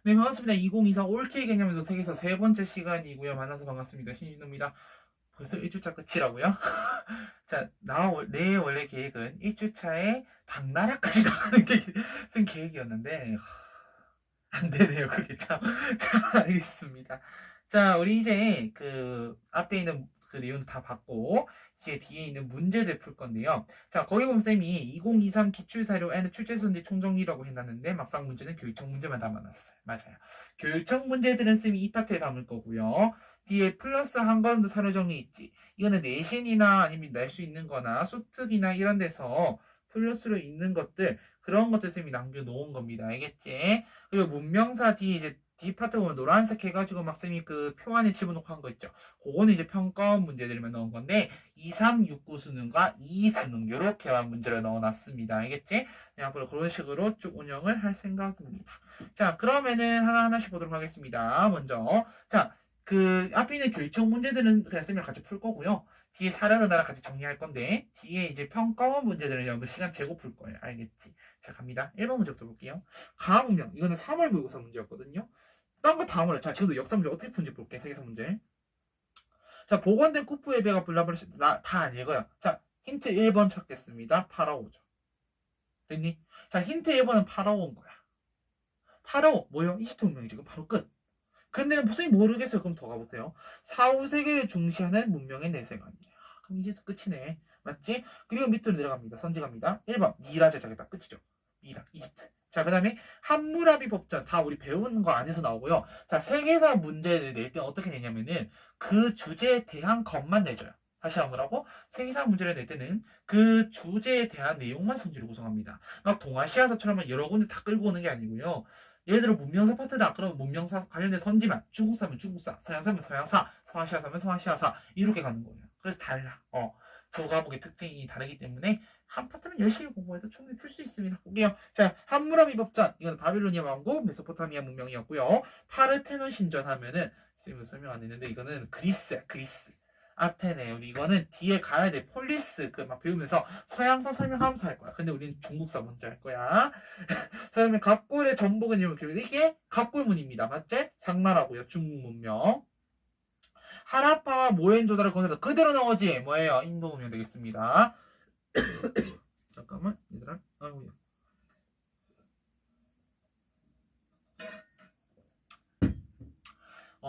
네, 반갑습니다. 2024 올케 개념에서 세계에서 세 번째 시간이고요. 만나서 반갑습니다. 신진우입니다. 벌써 1주차 끝이라고요? 자, 내 원래 계획은 1주차에 당나라까지 나가는 쓴 계획이었는데, 안 되네요. 그게 참. 자, 알겠습니다. 자, 우리 이제 그 앞에 있는 그 내용도 다 봤고, 이제 뒤에 있는 문제들 풀 건데요. 자, 거기 보면 쌤이 2023 기출사료 N 출제선지 총정리라고 해놨는데, 막상 문제는 교육청 문제만 담아놨어요. 맞아요. 교육청 문제들은 쌤이 이 파트에 담을 거고요. 뒤에 플러스 한 걸음도 사료 정리 있지. 이거는 내신이나 아니면 낼 수 있는 거나 수특이나 이런 데서 플러스로 있는 것들, 그런 것들 쌤이 남겨놓은 겁니다. 알겠지? 그리고 문명사 뒤에 이제 D 파트 보면 노란색 해가지고 막 쌤이 그 표 안에 집어넣고 한 거 있죠. 그거는 이제 평가원 문제들만 넣은 건데 2, 3, 6, 9 수능과 2 수능 이렇게만 문제를 넣어놨습니다. 알겠지? 네, 앞으로 그런 식으로 쭉 운영을 할 생각입니다. 자, 그러면은 하나하나씩 보도록 하겠습니다. 먼저 자, 그 앞에 있는 교육청 문제들은 그냥 쌤이랑 같이 풀 거고요. 뒤에 사례는 나랑 같이 정리할 건데 뒤에 이제 평가원 문제들은 여러분 시간 재고 풀 거예요. 알겠지? 자, 갑니다. 1번 문제부터 볼게요. 가학운명. 이거는 3월 모의고사 문제였거든요. 딴 거 다 몰라요. 자, 지금도 역사 문제 어떻게 푼지 볼게요. 세계사 문제. 자, 복원된 쿠프의 배가 블라블라 다 안 읽어요. 자, 힌트 1번 찾겠습니다. 파라오죠. 됐니? 자, 힌트 1번은 파라오인 거야. 파라오 뭐요? 이집트 문명이 지금 바로 끝. 근데 선생님 모르겠어요. 그럼 더 가보세요. 사후세계를 중시하는 문명의 내세관이에요. 그럼 이제 끝이네. 맞지? 그리고 밑으로 내려갑니다. 선지 갑니다. 1번 미라 제작이다. 끝이죠. 미라 이집트. 자, 그 다음에 함무라비 법전 다 우리 배우는 거 안에서 나오고요. 자, 세계사 문제를 낼 때 어떻게 내냐면은 그 주제에 대한 것만 내줘요. 다시 한번 하고 세계사 문제를 낼 때는 그 주제에 대한 내용만 선지로 구성합니다. 막 동아시아사처럼 여러 군데 다 끌고 오는 게 아니고요. 예를 들어 문명사 파트다. 그러면 문명사 관련된 선지만 중국사면 중국사, 서양사면 서양사, 서아시아사면 서아시아사 이렇게 가는 거예요. 그래서 달라. 저 과목의 특징이 다르기 때문에 한 파트는 열심히 공부해도 충분히 풀 수 있습니다. 볼게요. 자, 함무라비 법전 이건 바빌로니아 왕국, 메소포타미아 문명이었고요. 파르테논 신전 하면은 지금 설명 안 했는데 이거는 그리스야, 그리스. 아테네. 우리 이거는 뒤에 가야 돼. 폴리스 그 막 배우면서 서양사 설명하면서 할 거야. 근데 우리는 중국사 먼저 할 거야. 그다음에 갑골의 전복은 이렇게 이게 갑골문입니다. 맞지? 상나라고요. 중국 문명. 하라파와 모헨조다를 건설해서 그대로 나오지. 뭐예요? 인도 문명 되겠습니다. 잠깐만 얘들아. 아이고야.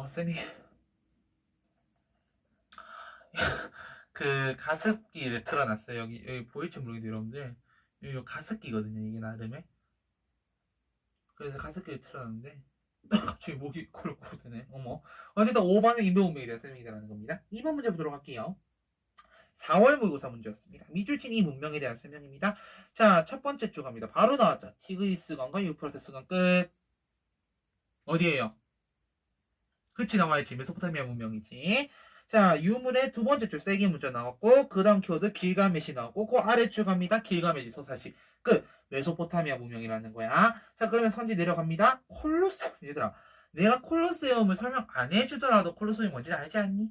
쌤이 그 가습기를 틀어놨어요. 여기 보일지 모르겠는데 여러분들 여기 가습기거든요. 이게 나름의. 그래서 가습기를 틀어놨는데 갑자기 목이 코르코르 되네. 어머. 어쨌든 5번은 인도 문명에 대한 설명이라는 겁니다. 2번 문제 보도록 할게요. 4월 모의고사 문제였습니다. 밑줄 친 이 문명에 대한 설명입니다. 자, 첫 번째 줄 갑니다. 바로 나왔죠. 티그리스강과 유프라테스강 끝. 어디에요? 그치 나와야지. 메소포타미아 문명이지. 자, 유물의 두 번째 줄 세기 문자 나왔고 그 다음 키워드 길가메시 나왔고 그 아래 줄 갑니다. 길가메시 서사시 끝. 메소포타미아 문명이라는 거야. 자, 그러면 선지 내려갑니다. 콜로세움. 얘들아, 내가 콜로세움을 설명 안 해주더라도 콜로세움이 뭔지 알지 않니?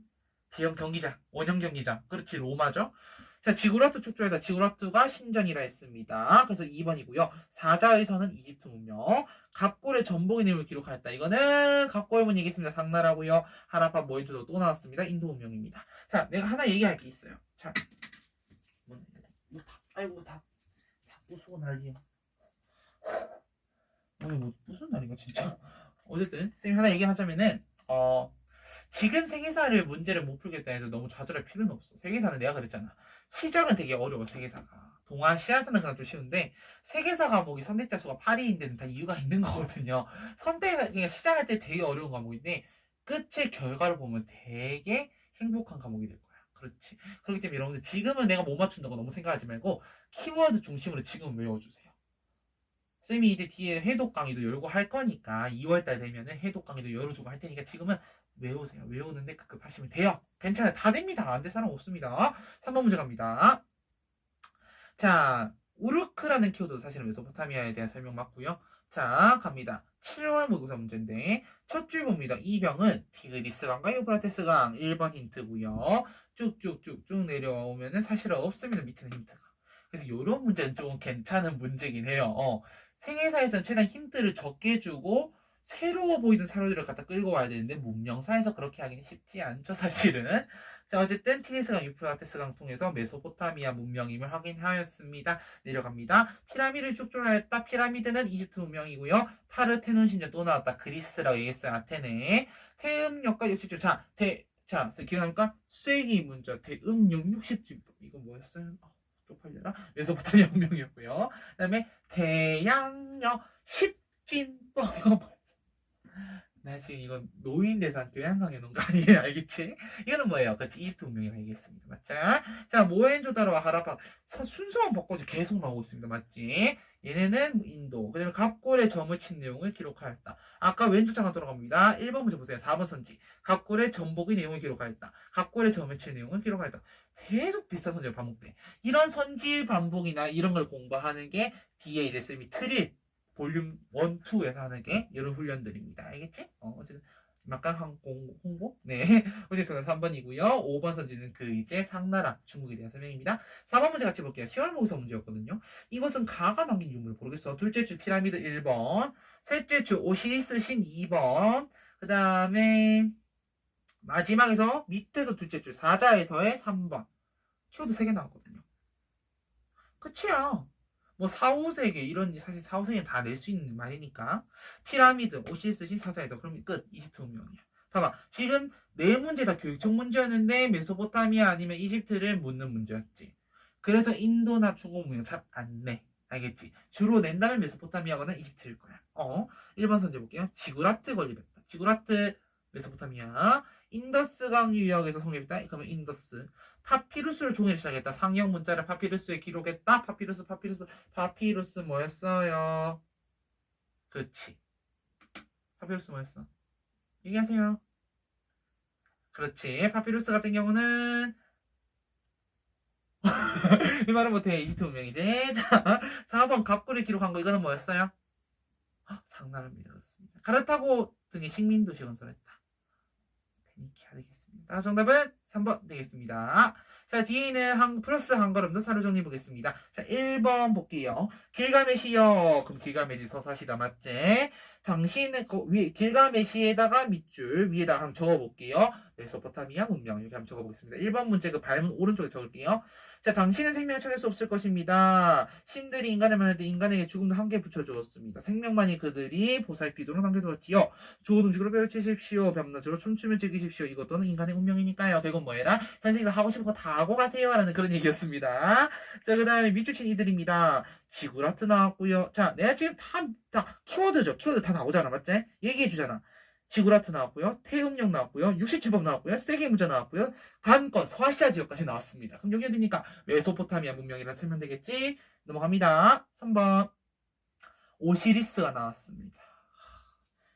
대형 경기장, 원형 경기장. 그렇지, 로마죠. 자, 지구라트 축조에다 지구라트가 신전이라 했습니다. 그래서 2번이고요. 사자의서는 이집트 문명. 갑골의 전복의 내용을 기록하였다. 이거는 갑골문 얘기했습니다. 상나라고요. 하라파 모헨조도 또 나왔습니다. 인도 문명입니다. 자, 내가 하나 얘기할 게 있어요. 자, 아이고 다 부수고 난리야. 오늘 뭐 무슨 날인가 진짜. 어쨌든 쌤이 하나 얘기하자면은 지금 세계사를 문제를 못 풀겠다 해서 너무 좌절할 필요는 없어. 세계사는 내가 그랬잖아. 시작은 되게 어려워, 세계사가. 동아시아사는 그냥 좀 쉬운데, 세계사 과목이 선택자 수가 8위인데는 다 이유가 있는 거거든요. 그냥 시작할 때 되게 어려운 과목인데, 끝의 결과를 보면 되게 행복한 과목이 될 거야. 그렇지. 그렇기 때문에 여러분들 지금은 내가 못 맞춘다고 너무 생각하지 말고, 키워드 중심으로 지금 외워주세요. 쌤이 이제 뒤에 해독 강의도 열고 할 거니까 2월달 되면은 해독 강의도 열어주고 할 테니까 지금은 외우세요. 외우는데 급급하시면 돼요. 괜찮아요. 다 됩니다. 안 될 사람 없습니다. 3번 문제 갑니다. 자, 우르크라는 키워드 사실은 메소포타미아에 대한 설명 맞고요. 자, 갑니다. 7월 모의고사 문제인데 첫 줄 봅니다. 이 병은 티그리스강과 유프라테스강 1번 힌트고요. 쭉쭉쭉쭉 내려오면은 사실은 없습니다. 밑에는 힌트가. 그래서 이런 문제는 좀 괜찮은 문제긴 해요. 세계사에서는 최대한 힌트를 적게 주고 새로워 보이는 사료들을 갖다 끌고 와야 되는데 문명사에서 그렇게 하기는 쉽지 않죠, 사실은. 자, 어쨌든 티리스강, 유프라테스강 통해서 메소포타미아 문명임을 확인하였습니다. 내려갑니다. 피라미드를 축조하였다. 피라미드는 이집트 문명이고요. 파르테논 신전 또 나왔다. 그리스라고 얘기했어요. 아테네. 태음역과 60조. 자, 기억납니까? 쐐기 문자, 대음역 60조. 이거 뭐였어요? 쪽팔려라. 메소포타미아 문명이었고요. 그 다음에 대양역 10진법. 이거 뭐야? 나 지금 이거 노인대상 교양 강의 놓은 거 아니에요? 알겠지? 이거는 뭐예요? 그렇지, 이집트 문명이라고 얘기했습니다. 맞죠? 자, 모헨조다로와 하라파 순서만 바꿔서 계속 나오고 있습니다. 맞지? 얘네는 인도. 그 다음에 갑골에 점을 친 내용을 기록하였다. 아까 왼쪽 장관 돌아갑니다. 1번 문제 보세요. 4번 선지. 갑골에 전복의 내용을 기록하였다. 갑골에 점을 친 내용을 기록하였다. 계속 비슷한 선지가 반복돼. 이런 선지 반복이나 이런 걸 공부하는 게 뒤에 이제 쌤이 틀을 볼륨 1, 2에서 하는 게 이런 훈련들입니다. 알겠지? 어쨌든 막강 홍보? 네. 어쨌든 3번이고요. 5번 선지는 그 이제 상나라 중국에 대한 설명입니다. 4번 문제 같이 볼게요. 10월 모의사 문제였거든요. 이것은 가가 남긴 유물을 모르겠어. 둘째 주 피라미드 1번, 셋째 주 오시리스 신 2번, 그 다음에 마지막에서 밑에서 둘째 주 사자에서의 3번. 키워드 3개 나왔거든요. 끝이야. 뭐 4, 5세계 이런 사실 4, 5세계는 다 낼 수 있는 말이니까 피라미드, 오시리스 신사자에서 그럼 끝. 이집트 문명이야. 봐봐. 지금 네 문제 다 교육청 문제였는데 메소포타미아 아니면 이집트를 묻는 문제였지. 그래서 인도나 중국 문명 잘 안 내. 알겠지? 주로 낸다면 메소포타미아거나 이집트일 거야. 1번 선제 볼게요. 지구라트 건립했다. 지구라트 메소포타미아. 인더스강 유역에서 성립했다. 그러면 인더스. 파피루스를 종이를 시작했다. 상형 문자를 파피루스에 기록했다. 파피루스 뭐였어요? 그렇지. 파피루스 뭐였어? 얘기하세요. 그렇지. 파피루스 같은 경우는 이 말은 못해. 이집트 문명이지. 자, 4번 갑구를 기록한 거 이거는 뭐였어요? 상나라 밀었습니다. 가르타고 등의 식민도시 건설했다. 페니키아 되겠습니다. 정답은 3번 되겠습니다. 자, 뒤에는 플러스 한 걸음 더 사료 정리 보겠습니다. 자, 1번 볼게요. 길가메시여. 그럼 길가메시 서사시다. 맞지? 당신은 위에 길가메시에다가 밑줄 위에다가 한번 적어볼게요. 메소포타미아 문명 이렇게 한번 적어보겠습니다. 1번 문제 그 발문 오른쪽에 적을게요. 자, 당신은 생명을 찾을 수 없을 것입니다. 신들이 인간을 만날 때 인간에게 죽음도 함께 붙여주었습니다. 생명만이 그들이 보살피도록 남겨두었지요. 좋은 음식으로 펼치십시오. 밤낮으로 춤추며 즐기십시오. 이것 또는 인간의 운명이니까요. 결국 뭐해라? 현생에서 하고 싶은 거 다 하고 가세요. 라는 그런 얘기였습니다. 자, 그 다음에 밑줄 친 이들입니다. 지구라트 나왔고요. 자, 내가 지금 다 키워드죠. 키워드 다 나오잖아. 맞지? 얘기해주잖아. 지구라트 나왔고요. 태음역 나왔고요. 67법 나왔고요. 세계 문자 나왔고요. 관건, 서아시아 지역까지 나왔습니다. 그럼 여기 어딥니까? 메소포타미아 문명이라 설명되겠지? 넘어갑니다. 3번. 오시리스가 나왔습니다.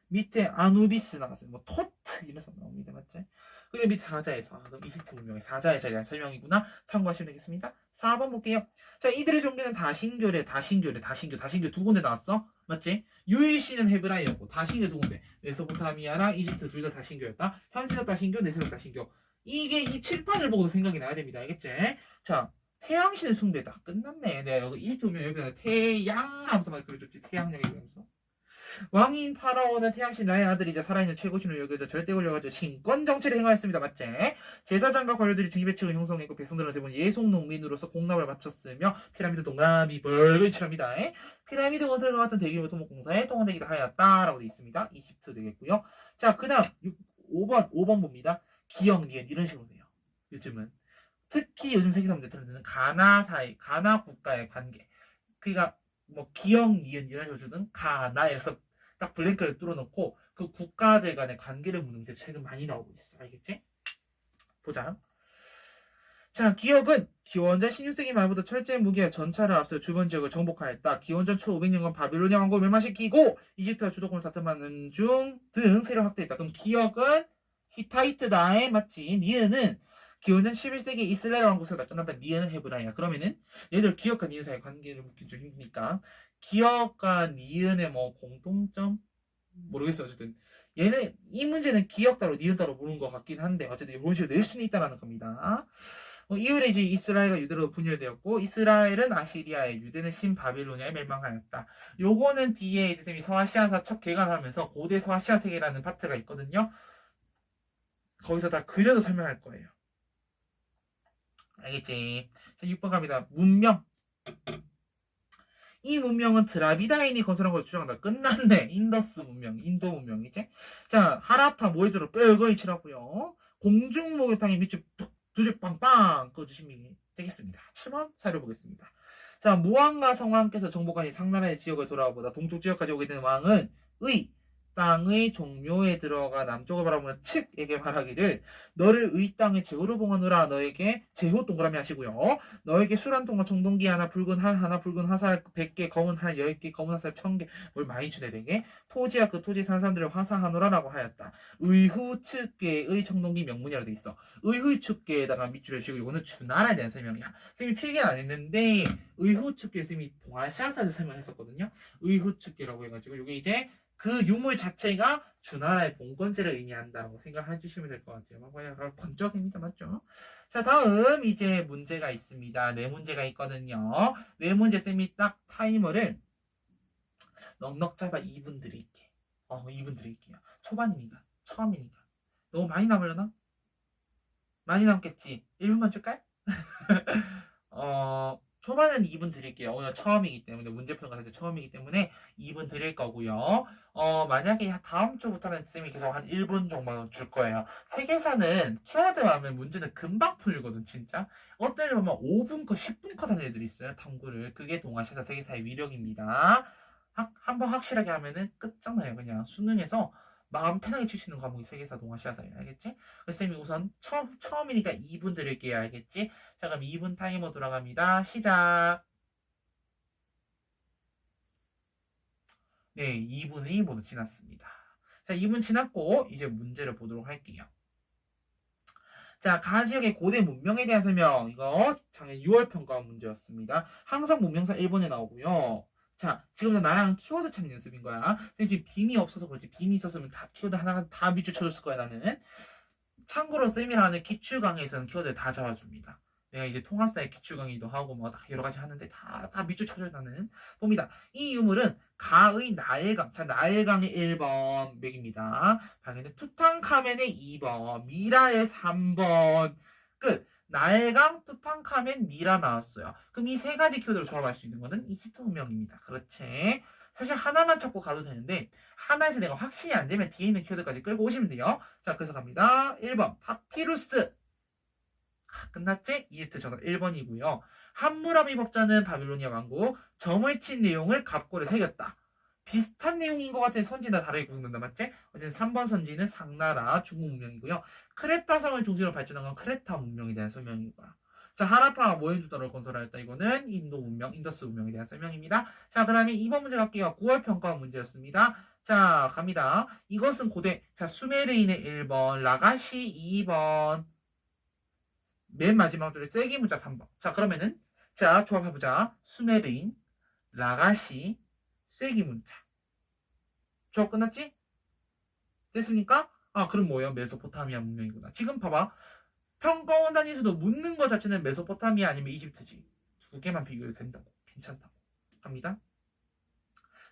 밑에 아누비스 나왔어요. 뭐 토트 이래서 나옵니다. 맞지? 그리고 밑에 사자에서 그럼 이집트 문명의 사자에서에 대한 설명이구나. 참고하시면 되겠습니다. 4번 볼게요. 자, 이들의 종교는 다신교래. 다신교 두 군데 나왔어. 맞지? 유일신은 헤브라이였고 다신교 두 군데. 메소포타미아랑 이집트 둘 다 다신교였다. 현세적 다신교, 내세적 다신교. 이게 이 칠판을 보고도 생각이 나야 됩니다. 알겠지? 자, 태양신의 숭배다. 끝났네. 내가 여기 일두면 여기다 태양 하면서 막 그려줬지. 태양 얘기하면서. 왕인 파라오는 태양신 라의 아들이자 살아있는 최고신을 여겨져 절대 권력가지고 신권 정치를 행하였습니다. 맞지? 제사장과 관료들이 증기배치를 형성했고 백성들은 대부분 예속 농민으로서 공납을 마쳤으며 피라미드 동남이 벌겋게 칠합니다. 피라미드 건설과 같은 대규모 토목공사에 동원되기도 하였다라고 되어 있습니다. 이집트 되겠고요. 자, 그 다음 5번 봅니다. 기역, 니은 이런 식으로 돼요. 요즘은 특히 요즘 세계 사람들 들은 가나 국가의 관계. 그러니까 뭐 기역, 니은 이런 효주는 가나에서 딱 블랭크를 뚫어놓고 그 국가들 간의 관계를 묻는 게 최근 많이 나오고 있어. 알겠지? 보자. 자, 기역은 기원전 16세기 말부터 철저히 무기와 전차를 앞서 주변 지역을 정복하였다. 기원전 초 500년간 바빌로니아 왕국을 멸망시키고 이집트와 주도권을 다툼하는 중 등 세력 확대했다. 그럼 기역은 히타이트다에 맞지? 니은은 기원전 11세기 이스라엘 왕국 세우다 끝났다. 니은은 헤브라이야. 그러면은 얘들 기역과 니은 사이의 관계를 묻기 좀 힘드니까 기역과 니은의 뭐 공통점? 모르겠어. 어쨌든 얘는 이 문제는 기역 따로 니은 따로 모르는 것 같긴 한데 어쨌든 이런 식으로 낼 수는 있다는 겁니다. 이후에 이제 이스라엘과 유대로 분열되었고 이스라엘은 아시리아에 유대는 신바빌로니아에 멸망하였다. 요거는 뒤에 이제 쌤이 서아시아사 첫 개관하면서 고대 서아시아 세계라는 파트가 있거든요. 거기서 다 그려서 설명할 거예요. 알겠지? 자, 6번 갑니다. 문명. 이 문명은 드라비다인이 건설한 걸 주장한다. 끝났네. 인더스 문명, 인도 문명이지. 자, 하라파 모해조로 뼈거이 치라고요. 공중 목욕탕에 밑줄 두줄 빵빵 꺼주시면 되겠습니다. 7번 살펴보겠습니다. 자, 무왕과 성왕께서 정복하니 상나라의 지역을 돌아보다 동쪽 지역까지 오게 된 왕은 의 땅의 종묘에 들어가 남쪽을 바라보는 측에게 말하기를 너를 의 땅의 제후로 봉하노라. 너에게 제후 동그라미 하시고요. 너에게 술 한 통과 청동기 하나 붉은 할 하나 붉은 화살 100개 검은 할 10개 검은 화살 1000개 뭘 많이 주네 되게 토지와 그 토지 사는 사람들을 화사하노라라고 하였다. 의후 측계의 청동기 명문이라고 돼 있어. 의후 측계에다가 밑줄을 치고 이거는 주나라에 대한 설명이야. 쌤이 필기는 안 했는데 의후 측계 쌤이 동아시아사에서 설명했었거든요. 의후 측계라고 해가지고 이게 이제 그 유물 자체가 주나라의 봉건제를 의미한다고 생각해 주시면 될 것 같아요. 그냥 번쩍입니다. 맞죠? 자, 다음 이제 문제가 있습니다. 네 문제가 있거든요. 네 문제 쌤이 딱 타이머를 넉넉 잡아 2분 드릴게. 2분 드릴게요. 초반이니까. 처음이니까. 너무 많이 남으려나? 많이 남겠지. 1분만 줄까요? 초반에는 2분 드릴게요. 오늘 처음이기 때문에 문제푸는 같은 게 처음이기 때문에 2분 드릴 거고요. 만약에 다음 주부터는 쌤이 계속 한 1분 정도 줄 거예요. 세계사는 키워드만 하면 문제는 금방 풀리거든 진짜. 어떤 애들 보면 5분 컷, 10분 컷 하는 애들이 있어요. 탐구를. 그게 동아시아 세계사의 위력입니다. 한번 확실하게 하면은 끝장나요. 그냥 수능에서 마음 편하게 칠 수 있는 과목이 세계사 동아시아사예요. 알겠지? 그래서 쌤이 우선 처음이니까 2분 드릴게요. 알겠지? 자, 그럼 2분 타이머 돌아갑니다. 시작. 네, 2분이 모두 지났습니다. 자, 2분 지났고 이제 문제를 보도록 할게요. 자, 가 지역의 고대 문명에 대한 설명. 이거 작년 6월 평가 문제였습니다. 항상 문명사 1번에 나오고요. 자, 지금 나랑 키워드 찾는 연습인 거야. 근데 지금 빔이 없어서 그렇지. 빔이 있었으면 다 키워드 하나가 다 밑줄 쳐줬을 거야, 나는. 참고로 쌤이랑 하는 기출 강의에서는 키워드를 다 잡아줍니다. 내가 이제 통합사의 기출 강의도 하고 뭐 여러 가지 하는데 다 밑줄 쳐줘야 나는 봅니다. 이 유물은 가의 나일강, 자 나일강의 1번 맥입니다. 방에는 투탕카멘의 2번, 미라의 3번 끝. 나일강, 투탕카멘, 미라 나왔어요. 그럼 이 세 가지 키워드로 조합할 수 있는 거는 이집트 문명입니다. 그렇지. 사실 하나만 찾고 가도 되는데 하나에서 내가 확신이 안 되면 뒤에 있는 키워드까지 끌고 오시면 돼요. 자, 그래서 갑니다. 1번 파피루스. 끝났지? 이집트 정답 1번이고요. 함무라비 법자는 바빌로니아 왕국 점을 친 내용을 갑골에 새겼다. 비슷한 내용인 것 같은 선지나 다르게 구성된다. 맞지? 어쨌든 3번 선지는 상나라 중국 문명이고요. 크레타성을 중심으로 발전한 건 크레타 문명에 대한 설명이고요. 자, 하라파가 모헨조다로를 건설하였다. 이거는 인도 문명, 인더스 문명에 대한 설명입니다. 자, 그 다음에 2번 문제 갈게요. 9월 평가 문제였습니다. 자, 갑니다. 이것은 고대, 자, 수메르인의 1번, 라가시 2번, 맨 마지막 줄에 쐐기 문자 3번. 자, 그러면은, 자, 조합해보자. 수메르인, 라가시, 쐐기 문자. 조합 끝났지? 됐습니까? 그럼 뭐예요? 메소포타미아 문명이구나. 지금 봐봐. 평가원 단위에서도 묻는 것 자체는 메소포타미아 아니면 이집트지. 두 개만 비교해도 된다고. 괜찮다고. 갑니다.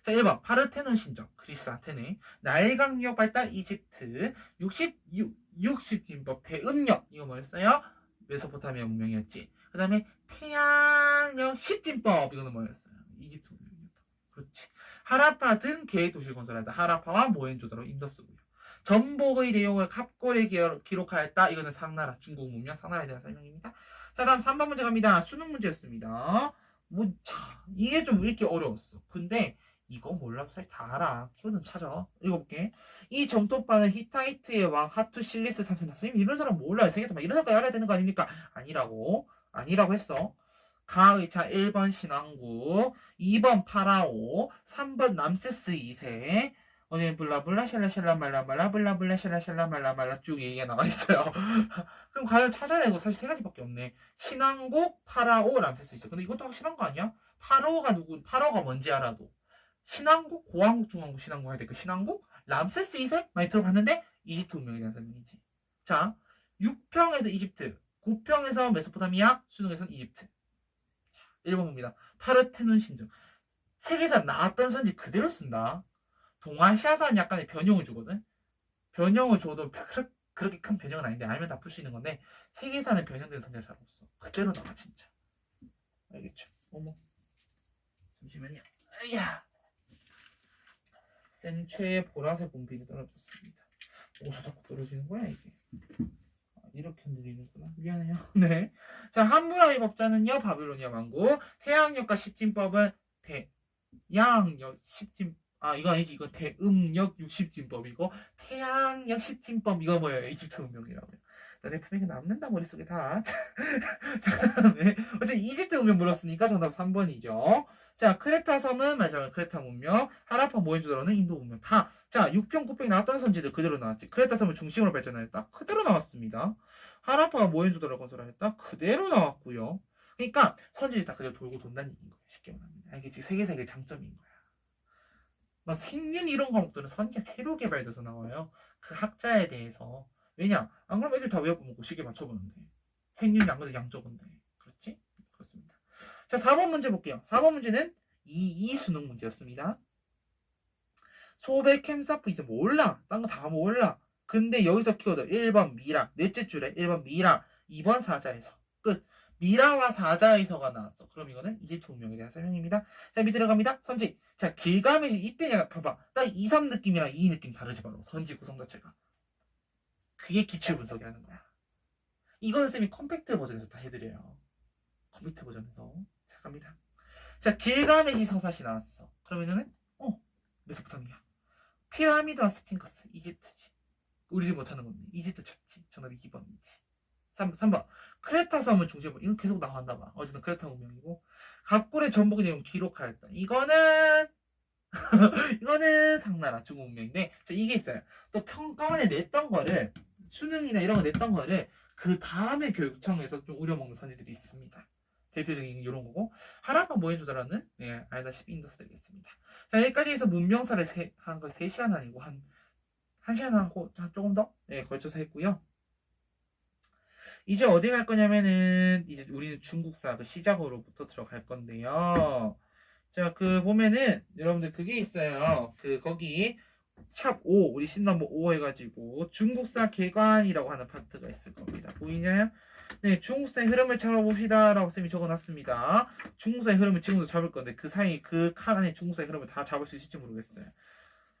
자, 1번. 파르테논 신전. 그리스 아테네. 나일강 유역 발달 이집트. 60진법 대음력. 이거 뭐였어요? 메소포타미아 문명이었지. 그 다음에 태양력 10진법. 이거는 뭐였어요? 이집트 문명이었다. 그렇지. 하라파 등 계획 도시를 건설한다. 하라파와 모헨조다로 인더스고요. 전복의 내용을 갑골에 기록하였다. 이거는 상나라, 중국 문명 상나라에 대한 설명입니다. 자, 다음 3번 문제 갑니다. 수능 문제였습니다. 이게 좀 왜 이렇게 어려웠어. 근데 이거 몰라도 사실 다 알아. 키워드는 찾아. 읽어볼게. 이 점토파는 히타이트의 왕 하투실리스 3세. 선생님 이런 사람 몰라요. 세계에서 이런 사람 알아야 되는 거 아닙니까? 아니라고 했어. 가의차 1번 신왕국, 2번 파라오, 3번 남세스 2세, 블라블라 샬라샬라 말라말라 블라블라 샬라샬라 말라말라 쭉 얘기가 나와 있어요. 그럼 과연 찾아내고 사실 세 가지밖에 없네. 신왕국, 파라오, 람세스 2세. 근데 이것도 확실한 거 아니야? 파라오가 뭔지 알아도. 신왕국, 고왕국, 중왕국, 신왕국 할 때 그 신왕국, 람세스 2세 많이 들어봤는데 이집트 운명에 대한 설명이지. 자, 6평에서 이집트 구평에서 메소포타미아, 수능에서는 이집트. 자, 1번 봅니다. 파르테논 신전. 세계에서 나왔던 선지 그대로 쓴다. 동아시아사는 약간의 변형을 주거든. 변형을 줘도 그렇게 큰 변형은 아닌데 알면 다 풀 수 있는 건데 세계사는 변형된 선지가 잘 없어. 그대로 나와 진짜. 알겠죠? 어머. 잠시만요. 아야. 생체의 보라색 분필이 떨어졌습니다. 어디서 자꾸 떨어지는 거야 이게? 이렇게 흔들리는구나. 미안해요. 네. 자, 함무라비 법자는요, 바빌로니아 왕국. 태양력과 십진법은 태양력 십진, 이거 아니지. 이거 대음력 60진법이고, 태양력 십진법, 이거 뭐예요? 이집트 문명이라고요. 내 품에게 남는다, 머릿속에 다. 자, 그 다음에, 어쨌든 이집트 문명 물었으니까 정답 3번이죠. 자, 크레타 섬은 말하자면 크레타 문명, 하라파 모헨조다로는 인도 문명. 다. 자, 6평, 9평이 나왔던 선지들 그대로 나왔지. 크레타 섬을 중심으로 발전하였다. 그대로 나왔습니다. 하라파와 모헨조다로 건설하였다. 그대로 나왔고요. 그러니까 선지들이 다 그대로 돌고 돈다는 얘기인 거예요. 쉽게 말하면. 알겠지? 세계사의 장점인 거야. 막 생년 이런 과목들은 선지가 새로 개발돼서 나와요. 그 학자에 대해서. 왜냐? 안 그러면 애들 다 외워보고 시계 맞춰보는데. 생년이 안 그래도 양적인데. 그렇지? 그렇습니다. 자, 4번 문제 볼게요. 4번 문제는 이 수능 문제였습니다. 소백 캠사프 이제 몰라. 딴 거 다 몰라. 근데 여기서 키워드 1번 미라. 넷째 줄에 1번 미라. 2번 사자에서. 끝. 미라와 사자에서가 나왔어. 그럼 이거는 이집트 문명에 대한 설명입니다. 자, 밑으로 갑니다. 선지. 자, 길가메시 이때 봐봐. 딱 2, 3 느낌이랑 2 느낌 다르지 바로. 선지 구성 자체가. 그게 기출 분석이라는 거야. 이거는 쌤이 컴팩트 버전에서 다 해드려요. 컴팩트 버전에서. 자, 갑니다. 자, 길가메시 서사시 나왔어. 그러면은 메소포타미아. 피라미드와 스핑크스 이집트지. 우리 집 못 찾는 건데 이집트 찾지. 정답이 2번이지. 3번 크레타 섬을 중심으로. 이건 계속 나왔나 봐. 어쨌든 크레타 문명이고. 갑골의 전복의 내용 기록하였다. 이거는 이거는 상나라 중국 문명인데. 자, 이게 있어요. 또 평가원에 냈던 거를 수능이나 이런 거 냈던 거를 그 다음에 교육청에서 좀 우려먹는 선지들이 있습니다. 대표적인 이런 거고. 하라파 모헨조다로는 알다시피 인더스 되겠습니다. 자, 여기까지 해서 문명사를 한 거 3시간 아니고 한 1시간 하고 조금 더 걸쳐서 했고요. 이제 어디 갈 거냐면은 이제 우리는 중국사 그 시작으로부터 들어갈 건데요. 자, 그 보면은 여러분들 그게 있어요. 그 거기 샵 5, 우리 씬넘버 5 해가지고 중국사 개관이라고 하는 파트가 있을 겁니다. 보이냐요? 네, 중국사의 흐름을 찾아봅시다 라고 쌤이 적어놨습니다. 중국사의 흐름을 지금도 잡을 건데 그 사이 그 칸 안에 중국사의 흐름을 다 잡을 수 있을지 모르겠어요.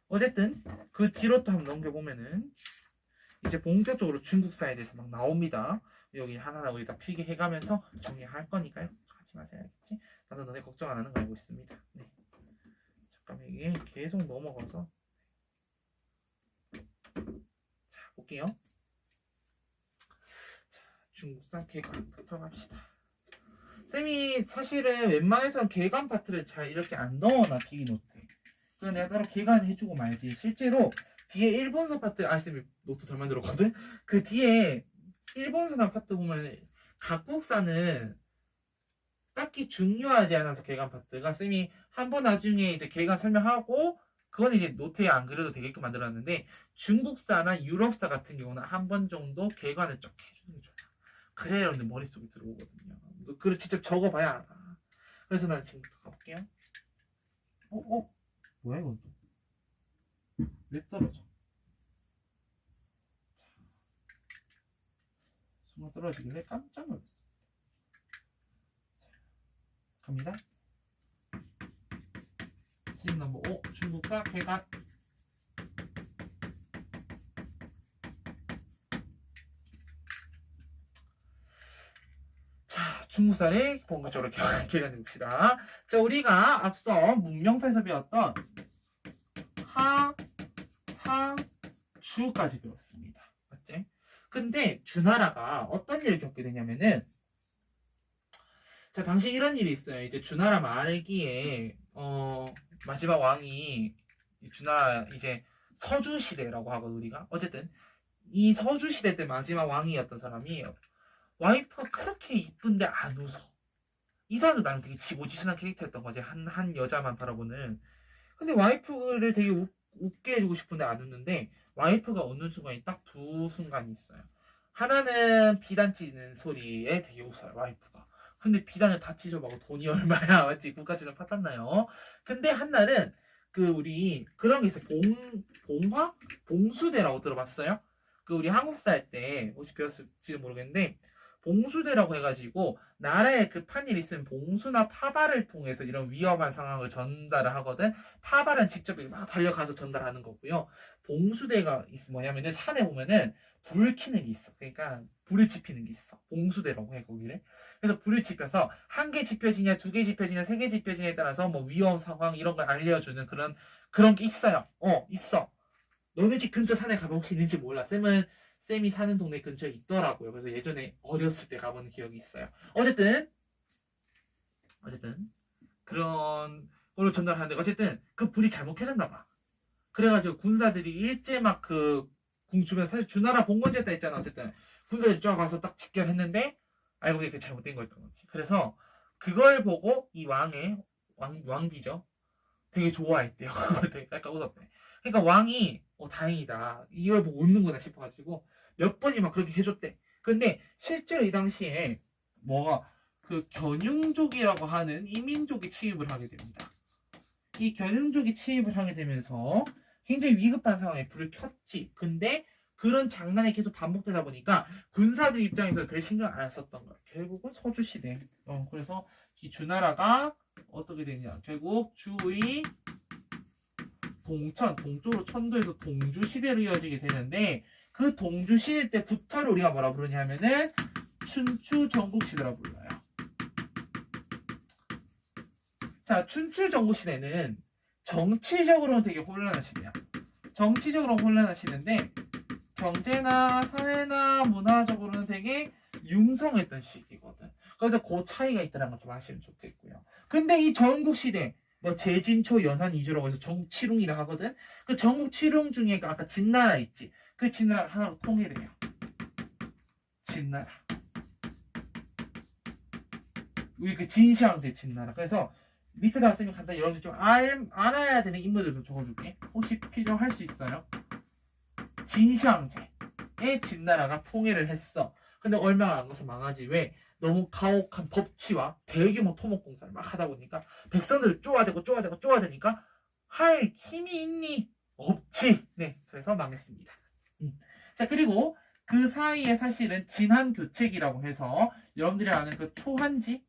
어쨌든 그 뒤로 또 한번 넘겨보면은 이제 본격적으로 중국사에 대해서 막 나옵니다. 여기 하나하나 우리 다 필기 해가면서 정리할 거니까요. 하지 마세요. 알겠지? 나도 너네 걱정 안 하는 거 알고 있습니다. 네. 잠깐만 이게 계속 넘어가서 자, 볼게요. 자, 중국사 개관부터 갑시다. 쌤이 사실은 웬만해서 개관 파트를 잘 이렇게 안 넣어놔 비노트에. 그래서 내가 따로 개관을 해주고 말지. 실제로 뒤에 일본서 파트, 쌤이 노트 덜 만들었거든? 그 뒤에 일본서나 파트 보면 각국사는 딱히 중요하지 않아서 개관 파트가 쌤이 한번 나중에 이제 개관 설명하고 그건 이제 노트에 안 그려도 되게끔 만들었는데 중국사나 유럽사 같은 경우는 한 번 정도 개관을 쭉 해주는 게 좋아요. 그래야 여러분들 머릿속에 들어오거든요. 그걸 직접 적어봐야 알아. 그래서 난 지금부터 가볼게요. 뭐야 이건 또? 왜 떨어져? 순간 떨어지길래 깜짝 놀랐습니다. 갑니다. 씬 넘버 5 중국사 개관. 자, 중국사를 본격적으로 개관해 봅시다. 자, 우리가 앞서 문명사에서 배웠던 하, 상, 주까지 배웠습니다. 맞지? 근데 주나라가 어떤 일을 겪게 되냐면은 자, 당시 이런 일이 있어요. 이제 주나라 말기에 마지막 왕이 주나라 이제 서주 시대라고 하거든 우리가. 어쨌든 이 서주 시대 때 마지막 왕이었던 사람이 와이프가 그렇게 이쁜데 안 웃어. 이 사람도 나름 되게 지고지순한 캐릭터였던 거지. 한 여자만 바라보는. 근데 와이프를 되게 웃게 해주고 싶은데 안 웃는데 와이프가 웃는 순간이 딱 두 순간이 있어요. 하나는 비단 찌는 소리에 되게 웃어요, 와이프가. 근데 비단을 다 찢어먹고 돈이 얼마야, 맞지? 국가채점 파탄나요. 근데 한날은 그 우리 그런 게 있어요. 봉화? 봉수대라고 들어봤어요? 그 우리 한국 살 때 혹시 배웠을지 모르겠는데 봉수대라고 해가지고 나라에 급한 일 있으면 봉수나 파발을 통해서 이런 위험한 상황을 전달을 하거든. 파발은 직접 막 달려가서 전달하는 거고요. 봉수대가 뭐냐면은 산에 보면은 불 켜는 게 있어. 그러니까 불을 지피는 게 있어. 봉수대라고 해 거기를. 그래서 불을 지펴서 한 개 지펴지냐, 두 개 지펴지냐, 세 개 지펴지냐에 따라서 뭐 위험 상황 이런 걸 알려주는 그런 게 있어요. 있어. 너네 집 근처 산에 가면 혹시 있는지 몰라. 쌤이 사는 동네 근처에 있더라고요. 그래서 예전에 어렸을 때 가보는 기억이 있어요. 어쨌든 그런 걸로 전달하는데 어쨌든 그 불이 잘못 켜졌나 봐. 그래가지고 군사들이 일제 막 그 궁주변 사실 주나라 봉건제다 했잖아. 어쨌든 군사들이 쫙 와서 딱 집결했는데 알고 보니 그게 잘못된 거였던 거지. 그래서 그걸 보고 이 왕비죠. 되게 좋아했대요. 되게 약간 웃었대. 그러니까 왕이 다행이다. 이걸 보고 웃는구나 싶어가지고 몇 번이 막 그렇게 해줬대. 근데 실제로 이 당시에 뭐가 그 견융족이라고 하는 이민족이 침입을 하게 됩니다. 이 견융족이 침입을 하게 되면서 굉장히 위급한 상황에 불을 켰지. 근데 그런 장난이 계속 반복되다 보니까 군사들 입장에서 별 신경 안 썼던 거야. 결국은 서주시대. 그래서 이 주나라가 어떻게 되냐. 결국 주의 동쪽으로 천도에서 동주시대로 이어지게 되는데 그 동주시대 때부터를 우리가 뭐라 부르냐면은 춘추전국시대라고 불러요. 자, 춘추전국시대는 정치적으로는 되게 혼란한 시대야. 정치적으로 혼란한 시대인데 경제나 사회나 문화적으로는 되게 융성했던 시기거든. 그래서 그 차이가 있다는 걸 좀 아시면 좋겠고요. 근데 이 전국시대 뭐 제진초 연한 이주라고 해서 전국칠웅이라 하거든. 그 전국칠웅 중에 아까 진나라 있지. 그 진나라가 하나로 통일을 해요. 진나라. 우리 그 진시황제 진나라. 그래서 밑에다 쓰면 간단히 여러분들 좀 알아야 되는 인물들 좀 적어줄게. 혹시 필요할 수 있어요? 진시황제의 진나라가 통일을 했어. 근데 얼마가 안 가서 망하지. 왜? 너무 가혹한 법치와 대규모 토목공사를 막 하다 보니까 백성들을 쪼아대니까 할 힘이 있니? 없지. 네, 그래서 망했습니다. 자, 그리고 그 사이에 사실은 진한교책이라고 해서 여러분들이 아는 그 초한지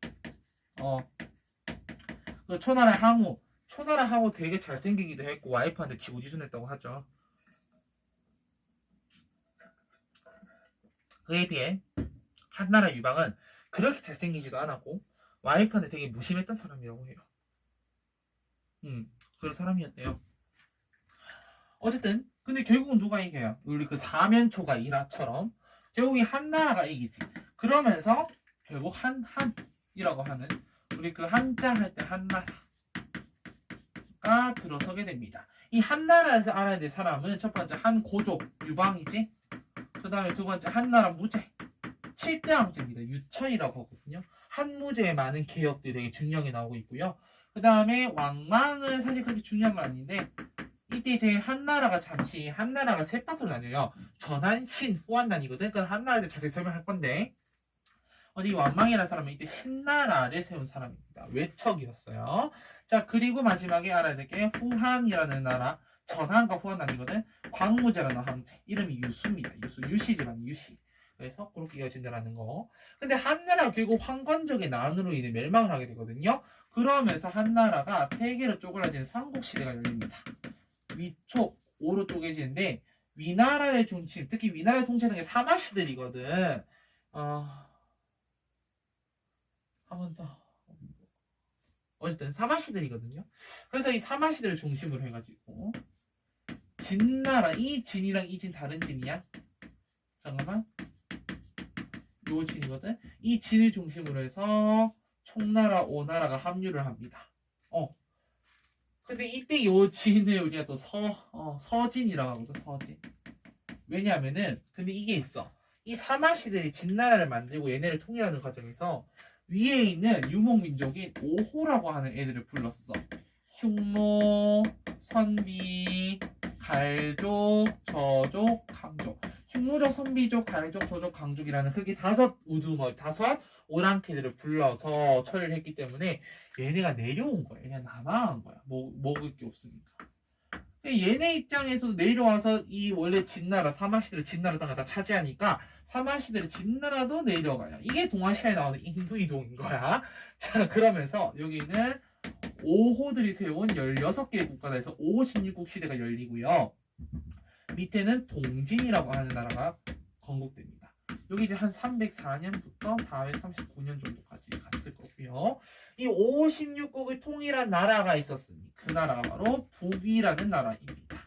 그 초나라 항우 되게 잘생기기도 했고 와이프한테 지고지순했다고 하죠. 그에 비해 한나라 유방은 그렇게 잘생기지도 않았고 와이프한테 되게 무심했던 사람이라고 해요. 그런 사람이었대요. 어쨌든 근데 결국은 누가 이겨요? 우리 그 사면초가 일화처럼 결국이 한나라가 이기지. 그러면서 결국 한이라고 하는 우리 그 한자 할 때 한나라가 들어서게 됩니다. 이 한나라에서 알아야 될 사람은 첫 번째 한고조 유방이지. 그 다음에 두 번째 한나라 무제 7대 왕제입니다. 유천이라고 하거든요. 한무제의 많은 개혁들이 되게 중요하게 나오고 있고요. 그 다음에 왕망은 사실 그렇게 중요한 건 아닌데 이때 이제 한나라가 세 파트로 나뉘어요. 전한, 신, 후한난이거든. 그러니까 한나라에 대해 자세히 설명할 건데 이 왕망이라는 사람은 이때 신나라를 세운 사람입니다. 외척이었어요. 자, 그리고 마지막에 알아야 될 게 후한이라는 나라 전한과 후한난이거든. 광무제라는 황제 이름이 유수입니다. 유시지만 유시. 그래서 그렇게 이어진다라는 거. 근데 한나라가 결국 황건적의 난으로 인해 멸망을 하게 되거든요. 그러면서 한나라가 세 개로 쪼그라지는 삼국시대가 열립니다. 위촉, 오로 쪼개지는데 위나라의 중심, 특히 위나라를 통치하는 게 사마시들이거든. 한 번 더. 어쨌든 사마시들이거든요. 그래서 이 사마시들을 중심으로 해가지고 진나라, 이 진이랑 이 진 다른 진이야? 잠깐만. 요 진이거든. 이 진을 중심으로 해서 총나라, 오나라가 합류를 합니다. 근데 이때 요 진을 우리가 또 서진이라고 하거든. 서진. 왜냐하면은 근데 이게 있어. 이 사마시들이 진나라를 만들고 얘네를 통일하는 과정에서 위에 있는 유목민족인 오호라고 하는 애들을 불렀어. 흉노, 선비, 갈족, 저족, 함족. 육무족, 선비족, 가해족, 조족, 강족이라는 크게 5 우두머리, 5 오랑캐들을 불러서 처리를 했기 때문에 얘네가 내려온 거야. 그냥 남아한 거야. 먹을 게 없으니까. 얘네 입장에서도 내려와서 이 원래 진나라, 사마시들의 진나라 땅을 다 차지하니까 사마시들의 진나라도 내려가요. 이게 동아시아에 나오는 인도이동인 거야. 자, 그러면서 여기는 오호들이 세운 16개의 국가에서 5, 16국 시대가 열리고요. 밑에는 동진이라고 하는 나라가 건국됩니다. 여기 이제 한 304년부터 439년 정도까지 갔을 거고요. 이 5, 16국을 통일한 나라가 있었으니 그 나라가 바로 북이라는 나라입니다.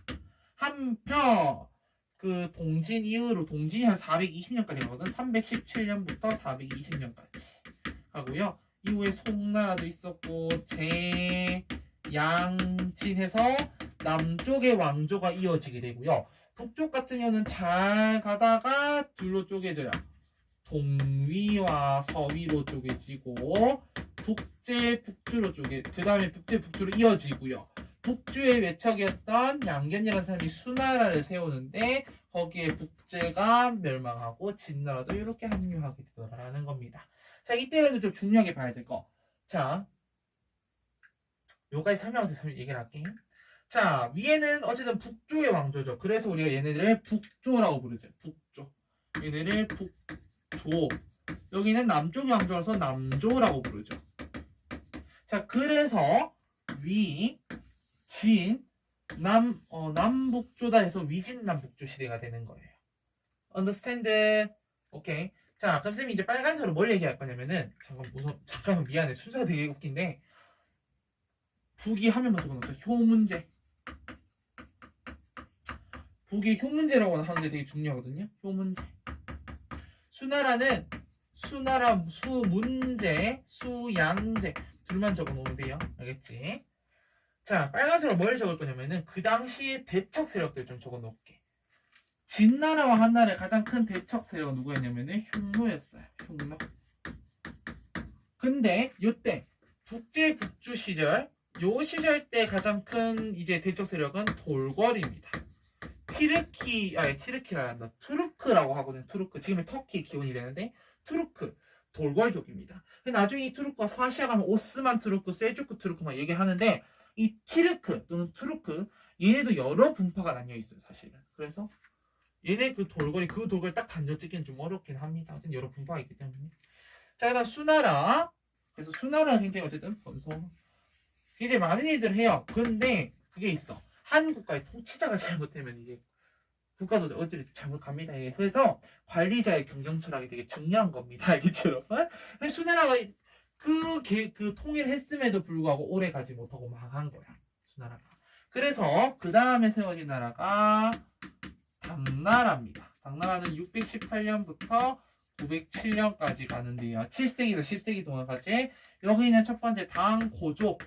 한편 그 동진 이후로 동진이 한 420년까지 가거든. 317년부터 420년까지 하고요. 이후에 송나라도 있었고 재양진해서 남쪽의 왕조가 이어지게 되고요. 북쪽 같은 경우는 잘 가다가 둘로 쪼개져요. 동위와 서위로 쪼개지고 북제, 북주로 그 다음에 북제, 북주로 이어지고요. 북주의 외척이었던 양견이라는 사람이 수나라를 세우는데 거기에 북제가 멸망하고 진나라도 이렇게 합류하게 되더라는 겁니다. 자, 이때는 좀 중요하게 봐야 될 거. 자, 요까지 설명해서 얘기를 할게. 자, 위에는 어쨌든 북조의 왕조죠. 그래서 우리가 얘네들을 북조라고 부르죠. 북조. 얘네를 북조. 여기는 남쪽의 왕조라서 남조라고 부르죠. 자, 그래서 위, 진, 남북조다 해서 위진남북조 시대가 되는 거예요. Understand? 오케이. 자, 그럼 쌤이 이제 빨간색으로 뭘 얘기할 거냐면은 잠깐만 미안해. 순서가 되게 웃긴데 북이 하면 먼저 보는 효 문제. 북이 효 문제라고 하는 게 되게 중요하거든요. 효 문제. 수나라는 수나라 수문제, 수양제 둘만 적어놓으면 돼요. 알겠지? 자, 빨간색으로 뭘 적을 거냐면은 그 당시의 대척 세력들 좀 적어놓을게. 진나라와 한나라의 가장 큰 대척 세력은 누구였냐면은 흉노였어요. 흉노. 근데 요때 북제 북주 시절, 요 시절 때 가장 큰 이제 대척 세력은 돌궐입니다. 투르크라고 하거든요. 투르크. 지금의 터키 기원이 되는데 투르크. 돌궐족입니다. 나중에 이 투르크가 서아시아 가면 오스만 투르크, 셀주크 투르크만 얘기하는데 이 티르크 또는 투르크 얘네도 여러 분파가 나뉘어 있어요. 사실은. 그래서 얘네 그 돌궐이 딱 단정 찍기는 좀 어렵긴 합니다. 여러 분파가 있기 때문에. 자, 그다음 수나라. 그래서 수나라 굉장히 어쨌든 굉장히 많은 일들을 해요. 근데 그게 있어. 한 국가의 통치자가 잘못되면 이제 국가도 어차피 잘못 갑니다. 그래서 관리자의 경영 철학이 되게 중요한 겁니다. 알겠죠, 여러분? 근데 수나라가 그 통일을 했음에도 불구하고 오래 가지 못하고 망한 거야. 수나라가. 그래서 그 다음에 세워진 나라가 당나라입니다. 당나라는 618년부터 907년까지 가는데요. 7세기에서 10세기 동안까지. 여기는 첫 번째 당고족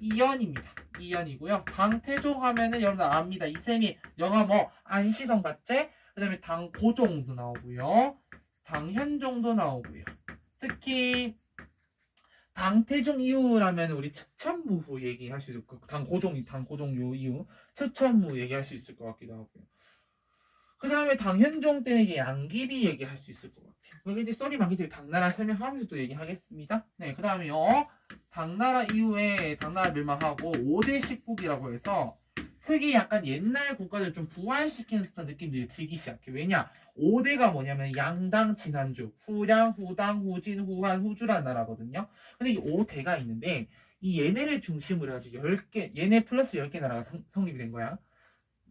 이연입니다. 이연이고요. 당태종 하면은 여러분 압니다. 이셈이 영화 뭐 안시성 봤지? 그 다음에 당고종도 나오고요. 당현종도 나오고요. 특히 당태종 이후라면 우리 측천무후 얘기할 수 있을 거. 당고종 요 이후 측천무 얘기할 수 있을 것 같기도 하고요. 그 다음에 당현종 때는 이제 양귀비 얘기할 수 있을 것 같아요. 여기 이제 썰이 많기 때문에 당나라 설명하면서 또 얘기하겠습니다. 네, 그 다음에요. 당나라 이후에 당나라 멸망하고 5대 10국이라고 해서 크게 약간 옛날 국가들 좀 부활시키는 듯한 느낌들이 들기 시작해. 왜냐? 5대가 뭐냐면 양당, 진한주, 후량, 후당, 후진, 후한, 후주라는 나라거든요. 근데 이 5대가 있는데 이 얘네를 중심으로 해가지고 10개, 얘네 플러스 10개 나라가 성립이 된 거야.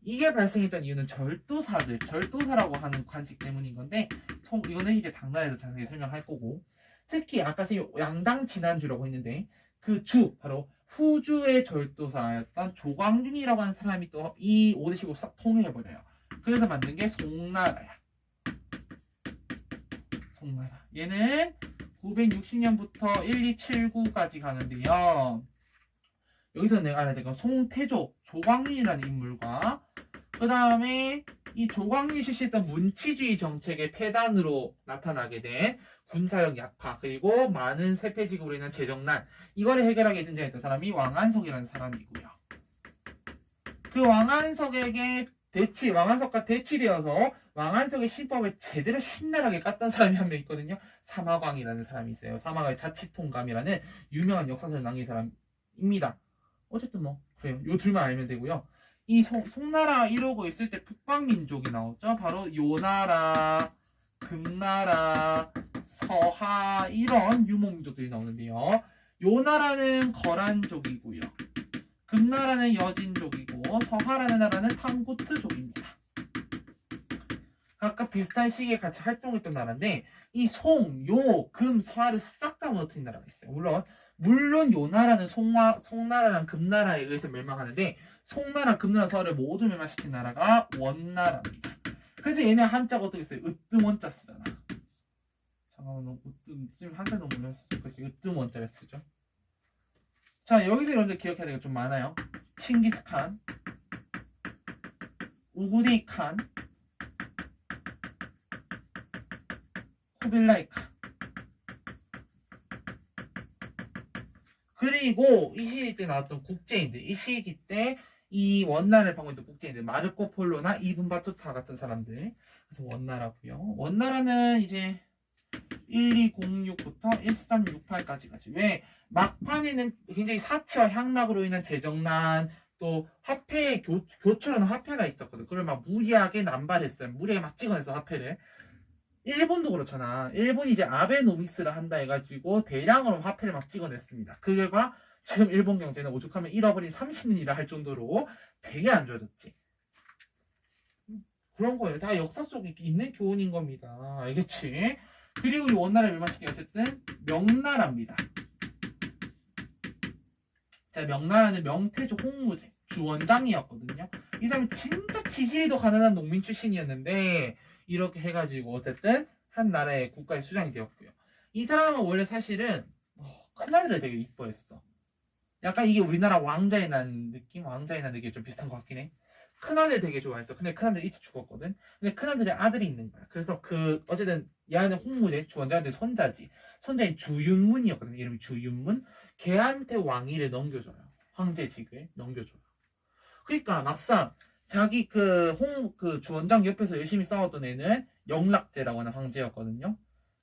이게 발생했던 이유는 절도사라고 하는 관직 때문인 건데 이거는 이제 당나라에서 자세히 설명할 거고, 특히 아까 양당 진한주라고 했는데 그 주 바로 후주의 절도사였던 조광균이라고 하는 사람이 또 이 5대 10을 싹 통일해버려요. 그래서 만든 게 송나라야. 송나라. 얘는 960년부터 1279까지 가는데요. 여기서 내가 알아야 될 건 송태조, 조광윤이라는 인물과 그 다음에 이 조광윤이 실시했던 문치주의 정책의 폐단으로 나타나게 된 군사력 약화, 그리고 많은 세폐지급으로 인한 재정난, 이거를 해결하게 등장했던 사람이 왕안석이라는 사람이고요. 그 왕안석과 대치되어서 왕안석의 신법을 제대로 신랄하게 깠던 사람이 한 명 있거든요. 사마광이라는 사람이 있어요. 사마광의 자치통감이라는 유명한 역사서를 남긴 사람입니다. 어쨌든 뭐 그래요. 요 둘만 알면 되고요. 이 송나라 이러고 있을 때 북방민족이 나오죠. 바로 요나라, 금나라, 서하 이런 유목민족들이 나오는데요. 요나라는 거란족이고요. 금나라는 여진족이고 서하라는 나라는 탕구트족입니다. 아까 비슷한 시기에 같이 활동했던 나라인데 이 송, 요, 금, 서하를 싹 다 무너뜨린 나라가 있어요. 물론 요나라는 송나라랑 금나라에 의해서 멸망하는데 송나라, 금나라, 서하를 모두 멸망시킨 나라가 원나라입니다. 그래서 얘네 한자가 어떻게 써요? 으뜸원자 쓰잖아. 잠깐만, 지금 한자 너무 몰랐었을 거지. 으뜸원자를 쓰죠. 자, 여기서 여러분들 기억해야 될 게 좀 많아요. 칭기스칸, 우구데이 칸, 쿠빌라이 칸. 그리고 이 시기 때 나왔던 국제인들, 이 시기 때 이 원나라를 방문했던 국제인들, 마르코 폴로나 이븐 바투타 같은 사람들. 그래서 원나라고요. 원나라는 이제 1206부터 1368까지 가지. 왜? 막판에는 굉장히 사치와 향락으로 인한 재정난, 또 화폐 교초라는 화폐가 있었거든. 그걸 막 무리하게 남발했어요. 무리하게 막 찍어냈어 화폐를. 일본도 그렇잖아. 일본이 이제 아베노믹스를 한다 해가지고 대량으로 화폐를 막 찍어냈습니다. 그 결과 지금 일본 경제는 오죽하면 잃어버린 30년이라 할 정도로 되게 안 좋아졌지. 그런 거예요. 다 역사 속에 있는 교훈인 겁니다. 알겠지? 그리고 이 원나라를 멸망시킨 어쨌든 명나라입니다. 자, 명나라는 명태조 홍무제 주원장이었거든요. 이 사람은 진짜 지지리도 가난한 농민 출신이었는데 이렇게 해가지고 어쨌든 한 나라의 국가의 수장이 되었고요. 이 사람은 원래 사실은 큰아들을 되게 이뻐했어. 약간 이게 우리나라 왕자의 난 느낌? 왕자의 난 느낌이 좀 비슷한 것 같긴 해. 큰아들 되게 좋아했어. 근데 큰아들이 일찍 죽었거든. 근데 큰아들에 아들이 있는 거야. 그래서 어쨌든 얘는 홍무제 주원자한테 손자지. 손자인 주윤문이었거든. 이름이 주윤문. 걔한테 왕위를 넘겨줘요. 황제직을 넘겨줘요. 그러니까 막상 자기 그 주원장 옆에서 열심히 싸웠던 애는 영락제라고 하는 황제였거든요.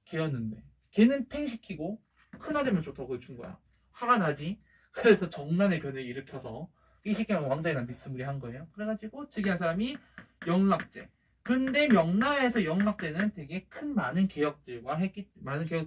걔였는데 걔는 팽시키고 큰아들만 좋다고 준 거야. 화가 나지. 그래서 정난의 변을 일으켜서 이 시기는 왕자에 난 비스무리한 거예요. 그래가지고 즉위한 사람이 영락제. 근데 명나라에서 영락제는 되게 많은 개혁들을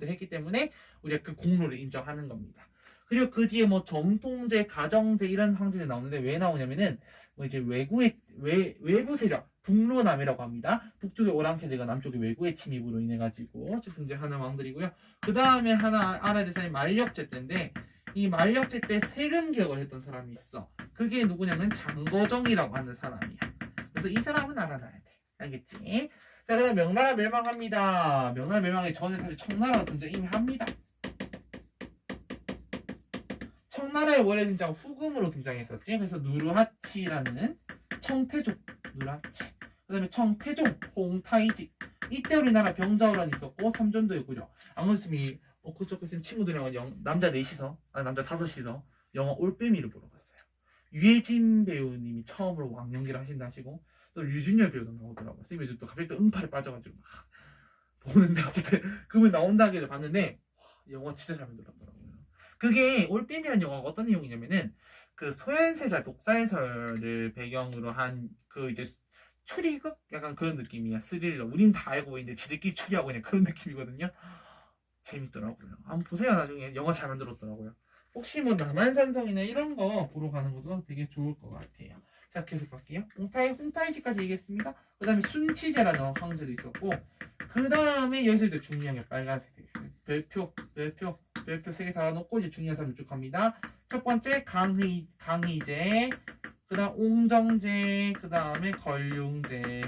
했기 때문에 우리가 그 공로를 인정하는 겁니다. 그리고 그 뒤에 뭐 정통제, 가정제 이런 황제들이 나오는데 왜 나오냐면은 뭐 이제 외부 세력, 북로남이라고 합니다. 북쪽의 오랑캐들과 남쪽의 외구의 침입으로 인해 가지고 등장하는 왕들이고요. 그 다음에 하나 알아야 될 사람이 만력제 때인데 이 만력제 때 세금 개혁을 했던 사람이 있어. 그게 누구냐면 장거정이라고 하는 사람이야. 그래서 이 사람은 알아놔야 돼. 알겠지? 자, 그다음 명나라 멸망합니다. 명나라 멸망하기 전에 사실 청나라가 등장 이미 합니다. 청나라에 원래 등장 후금으로 등장했었지. 그래서 누르하치라는 청태족 누르하치. 그다음에 청태종 홍타이직. 이때 우리나라 병자호란이 있었고 삼전도의 구려. 아무스님이 그쪽 친구들이랑 남자 4시서 남자 5시서 영화 올빼미를 보러 갔어요. 유해진 배우님이 처음으로 왕연기를 하신다 하시고 또 류준열 배우도 나오더라고요. 선생님이 요즘 또 갑자기 또 음파를 빠져가지고 막 보는데 어쨌든 그분 나온다기를 봤는데 와, 영화 진짜 잘 만들었더라고요. 그게 올빼미라는 영화가 어떤 내용이냐면은 그 소현세자 독살설을 배경으로 한 그 이제 추리극? 약간 그런 느낌이야. 스릴러. 우린 다 알고 있는데 지들끼리 추리하고 그냥 그런 느낌이거든요. 재밌더라고요. 한번 보세요. 나중에 영화 잘 만들었더라고요. 혹시 뭐 남한산성이나 이런 거 보러 가는 것도 되게 좋을 것 같아요. 자, 계속 갈게요. 홍타이지까지 얘기했습니다. 그 다음에 순치제라는 황제도 있었고 그 다음에 여기서 이제 중요한 게 빨간색 별표 3개 다 놓고 이제 중요한 사람을 쭉 갑니다. 첫 번째 강희제, 그 다음 옹정제, 그 다음에 걸륭제.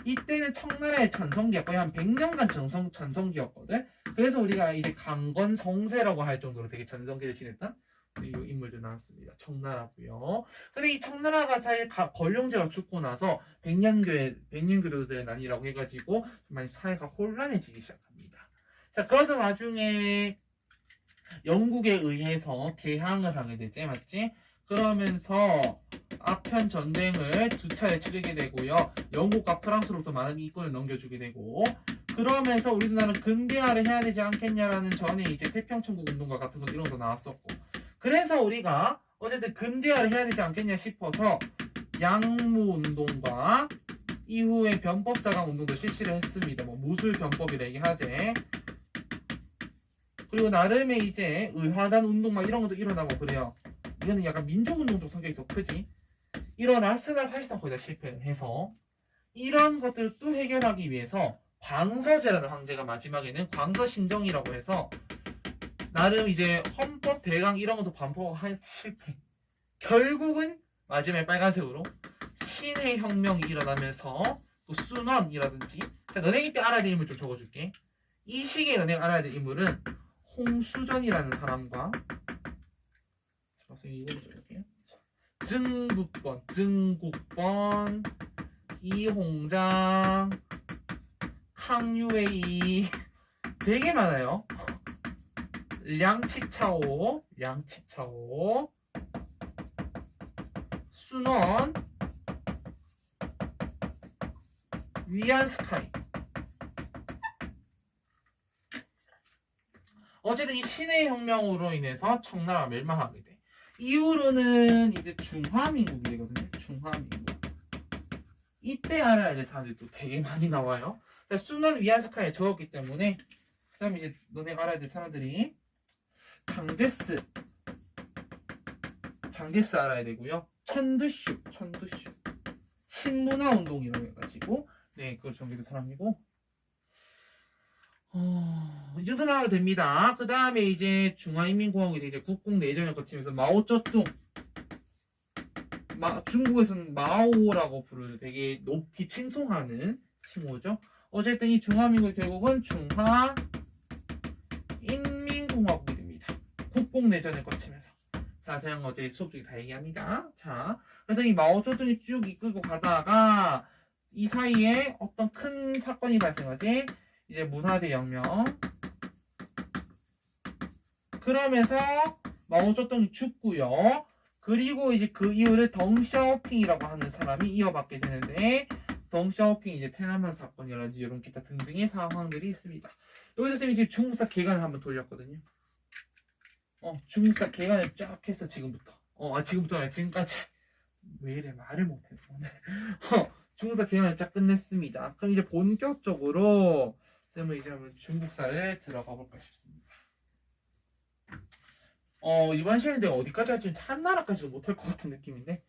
이때는 청나라의 전성기야. 거의 한 100년간 전성기였거든. 그래서 우리가 이제 강건성세라고 할 정도로 되게 전성기를 지냈던 이 인물들 나왔습니다. 청나라고요. 근데 이 청나라가 사실 걸륭제가 죽고 나서 백년교도들의 난이라고 해가지고 많이 사회가 혼란해지기 시작합니다. 자, 그래서 나중에 영국에 의해서 개항을 하게 되지, 맞지? 그러면서 아편 전쟁을 두 차례 치르게 되고요. 영국과 프랑스로부터 많은 이권을 넘겨주게 되고, 그러면서 우리나라는 근대화를 해야 되지 않겠냐라는 전에 이제 태평천국 운동과 같은 것 이런 것도 나왔었고, 그래서 우리가 어쨌든 근대화를 해야 되지 않겠냐 싶어서 양무 운동과 이후에 변법 자강 운동도 실시를 했습니다. 뭐 무술 변법이라 얘기하지. 그리고 나름의 이제 의화단 운동 막 이런 것도 일어나고 그래요. 이거는 약간 민족운동 쪽 성격이 더 크지. 일어났으나 사실상 거의 다 실패해서 이런 것들을 또 해결하기 위해서 광서제라는 황제가 마지막에는 광서신정이라고 해서 나름 이제 헌법 대강 이런 것도 반포한 실패. 결국은 마지막에 빨간색으로 신의 혁명이 일어나면서 또 순원이라든지, 자, 너네 이때 알아야 될 인물 좀 적어줄게. 이 시기에 너네가 알아야 될 인물은 홍수전이라는 사람과, 이거 적을게요. 증국번, 이홍장, 항유웨이 되게 많아요. 량치차오, 순원, 위안스카이. 어쨌든 이 신의 혁명으로 인해서 청나라가 멸망하게 돼. 이후로는 이제 중화민국이 되거든요. 중화민국. 이때 알아야 될 사람들이 또 되게 많이 나와요. 순원 위안스카이에 적었기 때문에, 그 다음에 이제 너네가 알아야 될 사람들이 장제스 알아야 되고요. 천드슈 신문화 운동이라고 해가지고, 네, 그걸 정리된 사람이고, 이 정도는 알아도 됩니다. 그 다음에 이제 중화인민공화국이 이제 국공내전을 거치면서 마오쩌둥, 중국에서는 마오라고 부르는 되게 높이 칭송하는 칭호죠. 어쨌든 이 중화민국 결국은 중화인민공화국이 됩니다. 국공내전을 거치면서. 자세한 거 어제 수업 중에 다 얘기합니다. 자, 그래서 이 마오쩌둥이 쭉 이끌고 가다가 이 사이에 어떤 큰 사건이 발생하지. 이제 문화대혁명. 그러면서 마오쩌둥이 죽고요. 그리고 이제 그 이후를 덩샤오핑이라고 하는 사람이 이어받게 되는데, 덩샤오핑이 이제 테난먼 사건이라든지 이런 기타 등등의 상황들이 있습니다. 여기서 쌤이 지금 중국사 개간을 한번 돌렸거든요. 중국사 개간을 쫙 했어 지금부터. 지금부터 아니라 지금까지. 왜 이래 말을 못해 오늘. 중국사 개간을 쫙 끝냈습니다. 그럼 이제 본격적으로 쌤은 이제 한번 중국사를 들어가 볼까 싶습니다. 이번 시간에 내가 어디까지 할지 한나라까지도 못할 것 같은 느낌인데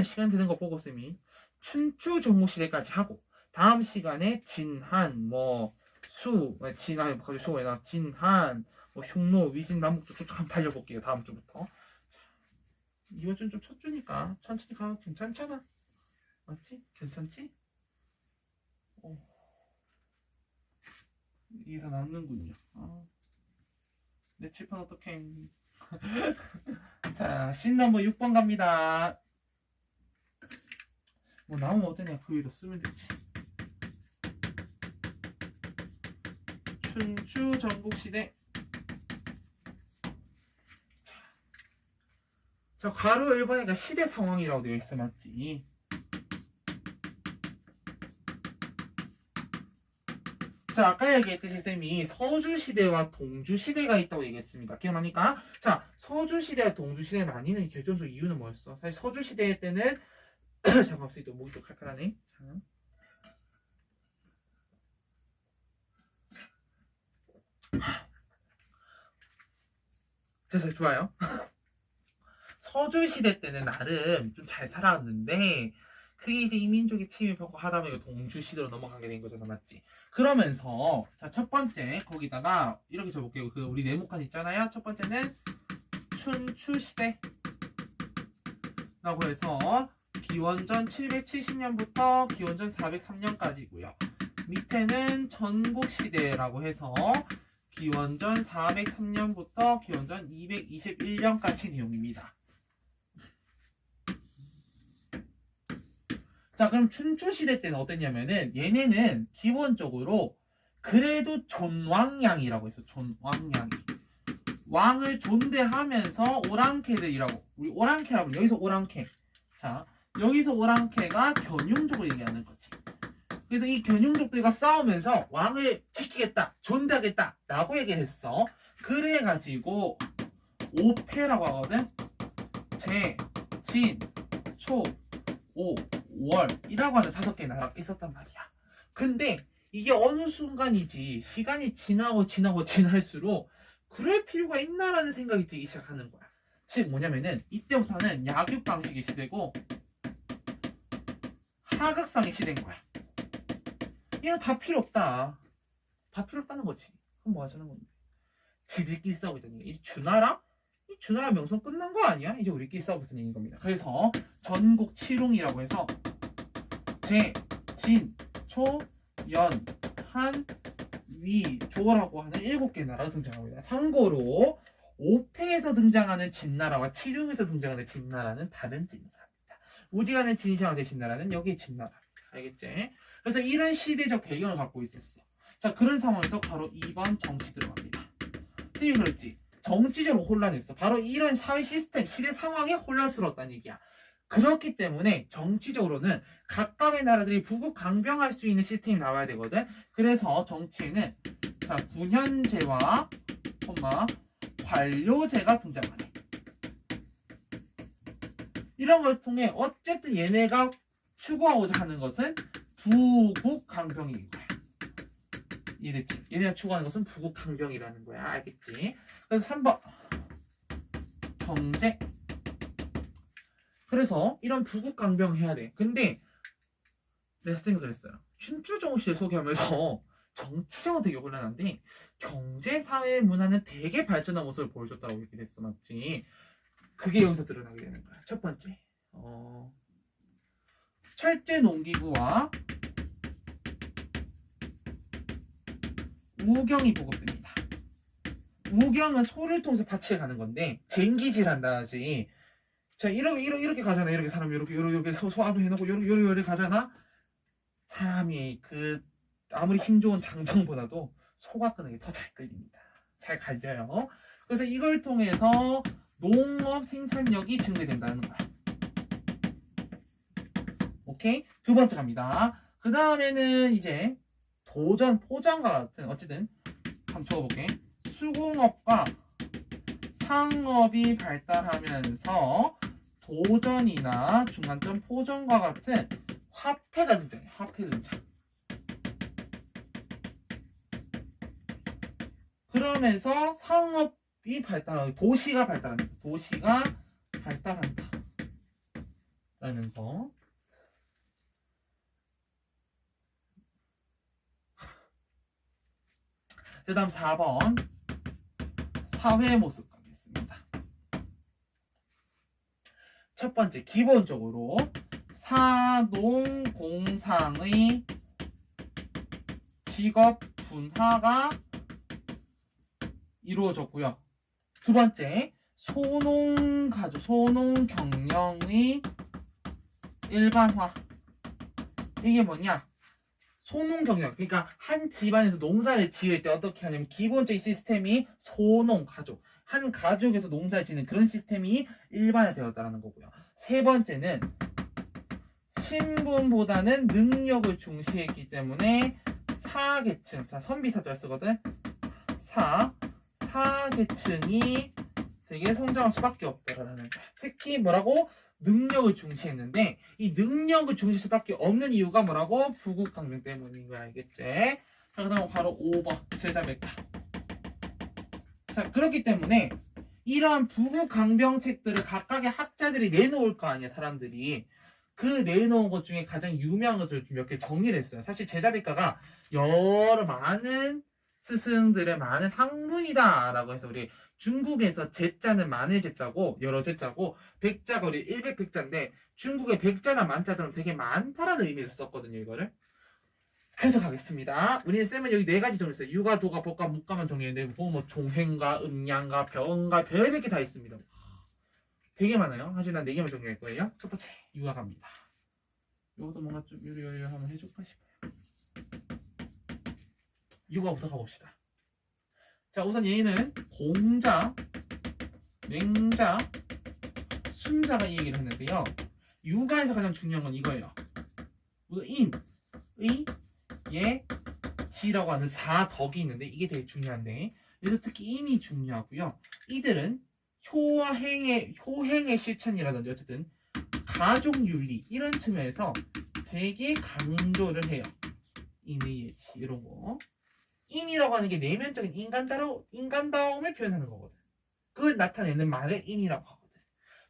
시간 되는 거 보고 쌤이 춘추 전국시대까지 하고, 다음 시간에 진한, 진한, 갑자기 수가 왜 나? 진한, 흉노, 위진, 남북도 쭉 한번 달려볼게요. 다음 주부터. 자, 이번 주는 좀 첫 주니까 천천히 가도 괜찮잖아. 맞지? 괜찮지? 이게 다 남는군요. 내 칠판 어떡해. 자, 신 넘버 6번 갑니다. 뭐 나오면 어떠냐, 그 위로 쓰면 되지. 춘추 전국시대. 자, 가로 1번이니까 시대 상황이라고 되어 있어, 맞지? 자, 아까 얘기했듯이 쌤이 서주시대와 동주시대가 있다고 얘기했습니다. 기억납니까? 자, 서주시대와 동주시대 나뉘는 결정적 이유는 뭐였어? 사실 서주시대 때는 잠깐만, 또 목이 또 칼칼하네. 됐어요. 좋아요. 서주시대 때는 나름 좀 잘 살아왔는데, 그게 이제 이민족이 침입을 받고 하다 보니까 동주시대로 넘어가게 된 거잖아, 맞지? 그러면서, 자, 첫 번째, 거기다가, 이렇게 적어볼게요. 그, 우리 네모칸 있잖아요. 첫 번째는 춘추시대. 라고 해서, 기원전 770년부터 기원전 403년까지고요. 밑에는 전국시대라고 해서, 기원전 403년부터 기원전 221년까지 내용입니다. 자, 그럼 춘추시대 때는 어땠냐면은, 얘네는 기본적으로 그래도 존왕양이라고 했어. 존왕양이. 왕을 존대하면서 오랑캐들이라고. 우리 오랑캐라고 여기서 오랑캐. 자, 여기서 오랑캐가 견융족을 얘기하는 거지. 그래서 이 견융족들과 싸우면서 왕을 지키겠다, 존대하겠다 라고 얘기를 했어. 그래가지고 오패라고 하거든. 제, 진, 초, 오, 월이라고 하는 5개의 나라가 있었단 말이야. 근데 이게 어느 순간이지 시간이 지날수록 그럴 필요가 있나라는 생각이 들기 시작하는 거야. 즉 뭐냐면은 이때부터는 약육 방식의 시대고 하극상의 시대인 거야. 이거 다 필요 없다. 다 필요 없다는 거지. 그럼 뭐 하자는 건데. 지들끼리 싸우고 있다는 얘기. 이 주나라? 이 주나라 명성 끝난 거 아니야? 이제 우리끼리 싸우고 있다는 얘기인 겁니다. 그래서 전국 칠웅이라고 해서 제, 진, 초, 연, 한, 위, 조라고 하는 7개의 나라가 등장합니다. 참고로 5패에서 등장하는 진나라와 7흉에서 등장하는 진나라는 다른 진나라입니다. 우지간의 진시황제 진나라는 여기에 진나라. 알겠지? 그래서 이런 시대적 배경을 갖고 있었어. 자, 그런 상황에서 바로 2번 정치 들어갑니다. 선생님이 그랬지. 정치적으로 혼란했어. 바로 이런 사회 시스템, 시대 상황이 혼란스러웠다는 얘기야. 그렇기 때문에 정치적으로는 각각의 나라들이 부국 강병할 수 있는 시스템이 나와야 되거든. 그래서 정치에는 자, 군현제와 관료제가 등장하네. 이런 걸 통해 어쨌든 얘네가 추구하고자 하는 것은 부국 강병인 거야. 이해됐지? 얘네가 추구하는 것은 부국 강병이라는 거야. 알겠지? 그래서 3번 경제. 그래서 이런 부국 강병 해야 돼. 근데 내가 쌤이 그랬어요. 춘추정우 시대 소개하면서 정치적으로 되게 혼란한데 경제, 사회, 문화는 되게 발전한 모습을 보여줬다고 얘기를 했어. 맞지? 그게 여기서 드러나게 되는 거야. 첫 번째 철제 농기구와 우경이 보급됩니다. 우경은 소를 통해서 밭에 가는 건데 쟁기질 한다지. 자, 이렇게 가잖아. 이렇게 사람이 이렇게 소압을 해놓고 이렇게 가잖아. 사람이 그 아무리 힘 좋은 장정보다도 소가 끄는 게 더 잘 끌립니다. 잘 갈려요. 그래서 이걸 통해서 농업 생산력이 증대된다는 거야. 오케이? 두 번째 갑니다. 그 다음에는 이제 도전, 포장과 같은 어쨌든 한번 적어볼게. 수공업과 상업이 발달하면서 도전이나 중간점 포전과 같은 화폐가 등장해. 화폐 등장. 그러면서 상업이 발달하고 도시가 발달한다. 도시가 발달한다. 라는 거. 그 다음 4번 사회 모습 가겠습니다. 첫 번째, 기본적으로 사농공상의 직업 분화가 이루어졌고요. 두 번째, 소농가족, 소농경영의 일반화. 이게 뭐냐? 소농경영. 그러니까 한 집안에서 농사를 지을 때 어떻게 하냐면 기본적인 시스템이 소농가족. 한 가족에서 농사를 짓는 그런 시스템이 일반화되었다는 거고요. 세 번째는 신분보다는 능력을 중시했기 때문에 사계층, 자 선비사절 쓰거든. 사계층이 되게 성장할 수밖에 없다라는 거야. 특히 뭐라고? 능력을 중시했는데 이 능력을 중시할 수밖에 없는 이유가 뭐라고? 부국강병 때문인 거야. 알겠지? 자, 그 다음 바로 5번 제자백과. 자, 그렇기 때문에 이러한 부국강병책들을 각각의 학자들이 내놓을 거 아니야. 사람들이. 그 내놓은 것 중에 가장 유명한 것들 몇 개 정리를 했어요. 사실 제자백과가 여러 많은 스승들의 많은 학문이다 라고 해서 우리 중국에서 제자는 많은 제자고 여러 제자고 백자가 우리 일백백자인데 중국의 백자나 만자처럼 되게 많다라는 의미에서 썼거든요. 이거를. 해서 가겠습니다. 우리는 쌤은 여기 4가지 정리했어요. 유가, 도가, 법가, 묵가만 정리했는데 뭐 종행가, 음양가, 병가 별별 게 다 있습니다. 되게 많아요. 하지만 난 4개만 정리할 거예요. 첫 번째 유가갑니다. 이것도 뭔가 좀 요리요리 한번 해줄까 싶어요. 유가부터 가봅시다. 자, 우선 얘는 공자, 맹자, 순자가 이 얘기를 했는데요. 육아에서 가장 중요한 건 이거예요. 인, 의, 예, 지라고 하는 4덕이 있는데 이게 되게 중요한데, 그래서 특히 인이 중요하고요. 이들은 효행의 실천이라든지 어쨌든 가족윤리 이런 측면에서 되게 강조를 해요. 인의 예지 이런 거. 인이라고 하는 게 내면적인 인간다움을 표현하는 거거든. 그걸 나타내는 말을 인이라고 하거든.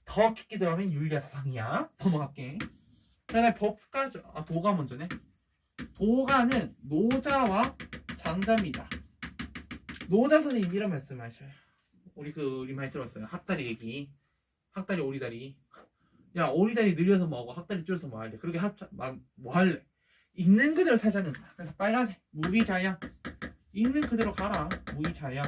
더 깊게 들어가면 윤리와 사상이야. 넘어갈게. 그다음에 도가 먼저네. 도가는 노자와 장자입니다. 노자 선생님 이런 말씀하셔요. 우리 많이 들었어요. 학다리 얘기. 학다리 오리다리. 야, 오리다리 늘려서 뭐하고 학다리 줄여서 뭐 할래? 그렇게 뭐 할래? 있는 그대로 살자는 거야. 그래서 빨간색 무비자양. 있는 그대로 가라. 무비자양.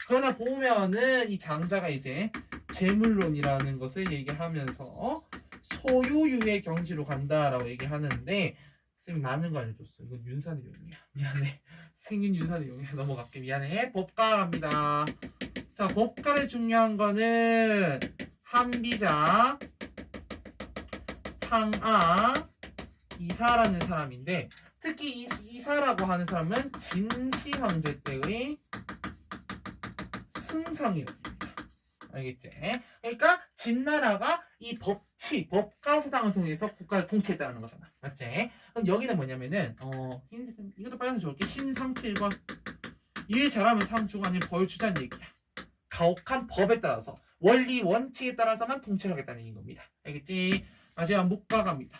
그러나 보면은 이 장자가 이제 재물론이라는 것을 얘기하면서 소유유의 경지로 간다라고 얘기하는데, 선생님 많은 거 알려줬어. 이건 윤사 내용이야. 미안해. 생긴 윤사 내용이야. 넘어갈게. 미안해. 법가 갑니다. 자, 법가의 중요한 거는 한비자, 상아, 이사라는 사람인데, 특히 이사라고 하는 사람은 진시 황제 때의 승상이었습니다. 알겠지? 그러니까 진나라가 이 법가 사상을 통해서 국가를 통치했다는 거잖아. 맞지? 그럼 여기는 뭐냐면은 흰색 이것도 빨간색 적을게. 신상필과 일 잘하면 상 주고 아니면 벌 주자는 얘기야. 가혹한 법에 따라서 원리 원칙에 따라서만 통치를 하겠다는 얘기인 겁니다. 알겠지? 마지막 묵가 갑니다.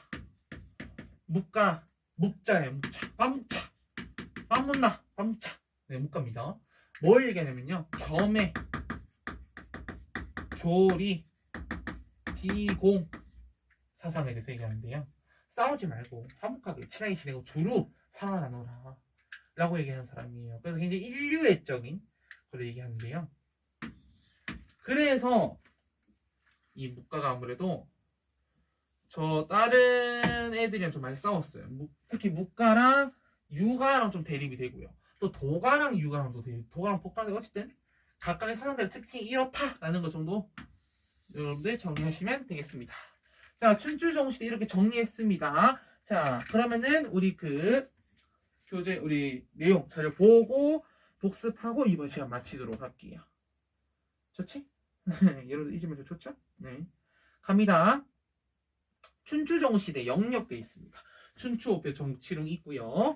묵가 묵자예요. 묵자 빠묵자 빠묵나 빠묵자. 네, 묵가입니다. 뭘 얘기하냐면요. 겸해 교리 비공 사상에 대해서 얘기하는데요. 싸우지 말고 화목하게 친하게 지내고 두루 사랑을 나눠라 라고 얘기하는 사람이에요. 그래서 굉장히 인류애적인 걸 얘기하는데요. 그래서 이 묵가가 아무래도 저 다른 애들이랑 좀 많이 싸웠어요. 특히 묵가랑 유가랑 좀 대립이 되고요. 또 도가랑 유가랑도 대립. 도가랑 복가랑 어쨌든 각각의 사상들의 특징이 이렇다라는 것 정도 여러분들 정리하시면 되겠습니다. 자, 춘추정시대 이렇게 정리했습니다. 자, 그러면은 우리 교재 우리 내용 자료 보고 복습하고 이번 시간 마치도록 할게요. 좋지? 여러분 잊으면 좋죠? 네. 갑니다. 춘추정시대 영역돼 있습니다. 춘추오표 정치룡 있고요.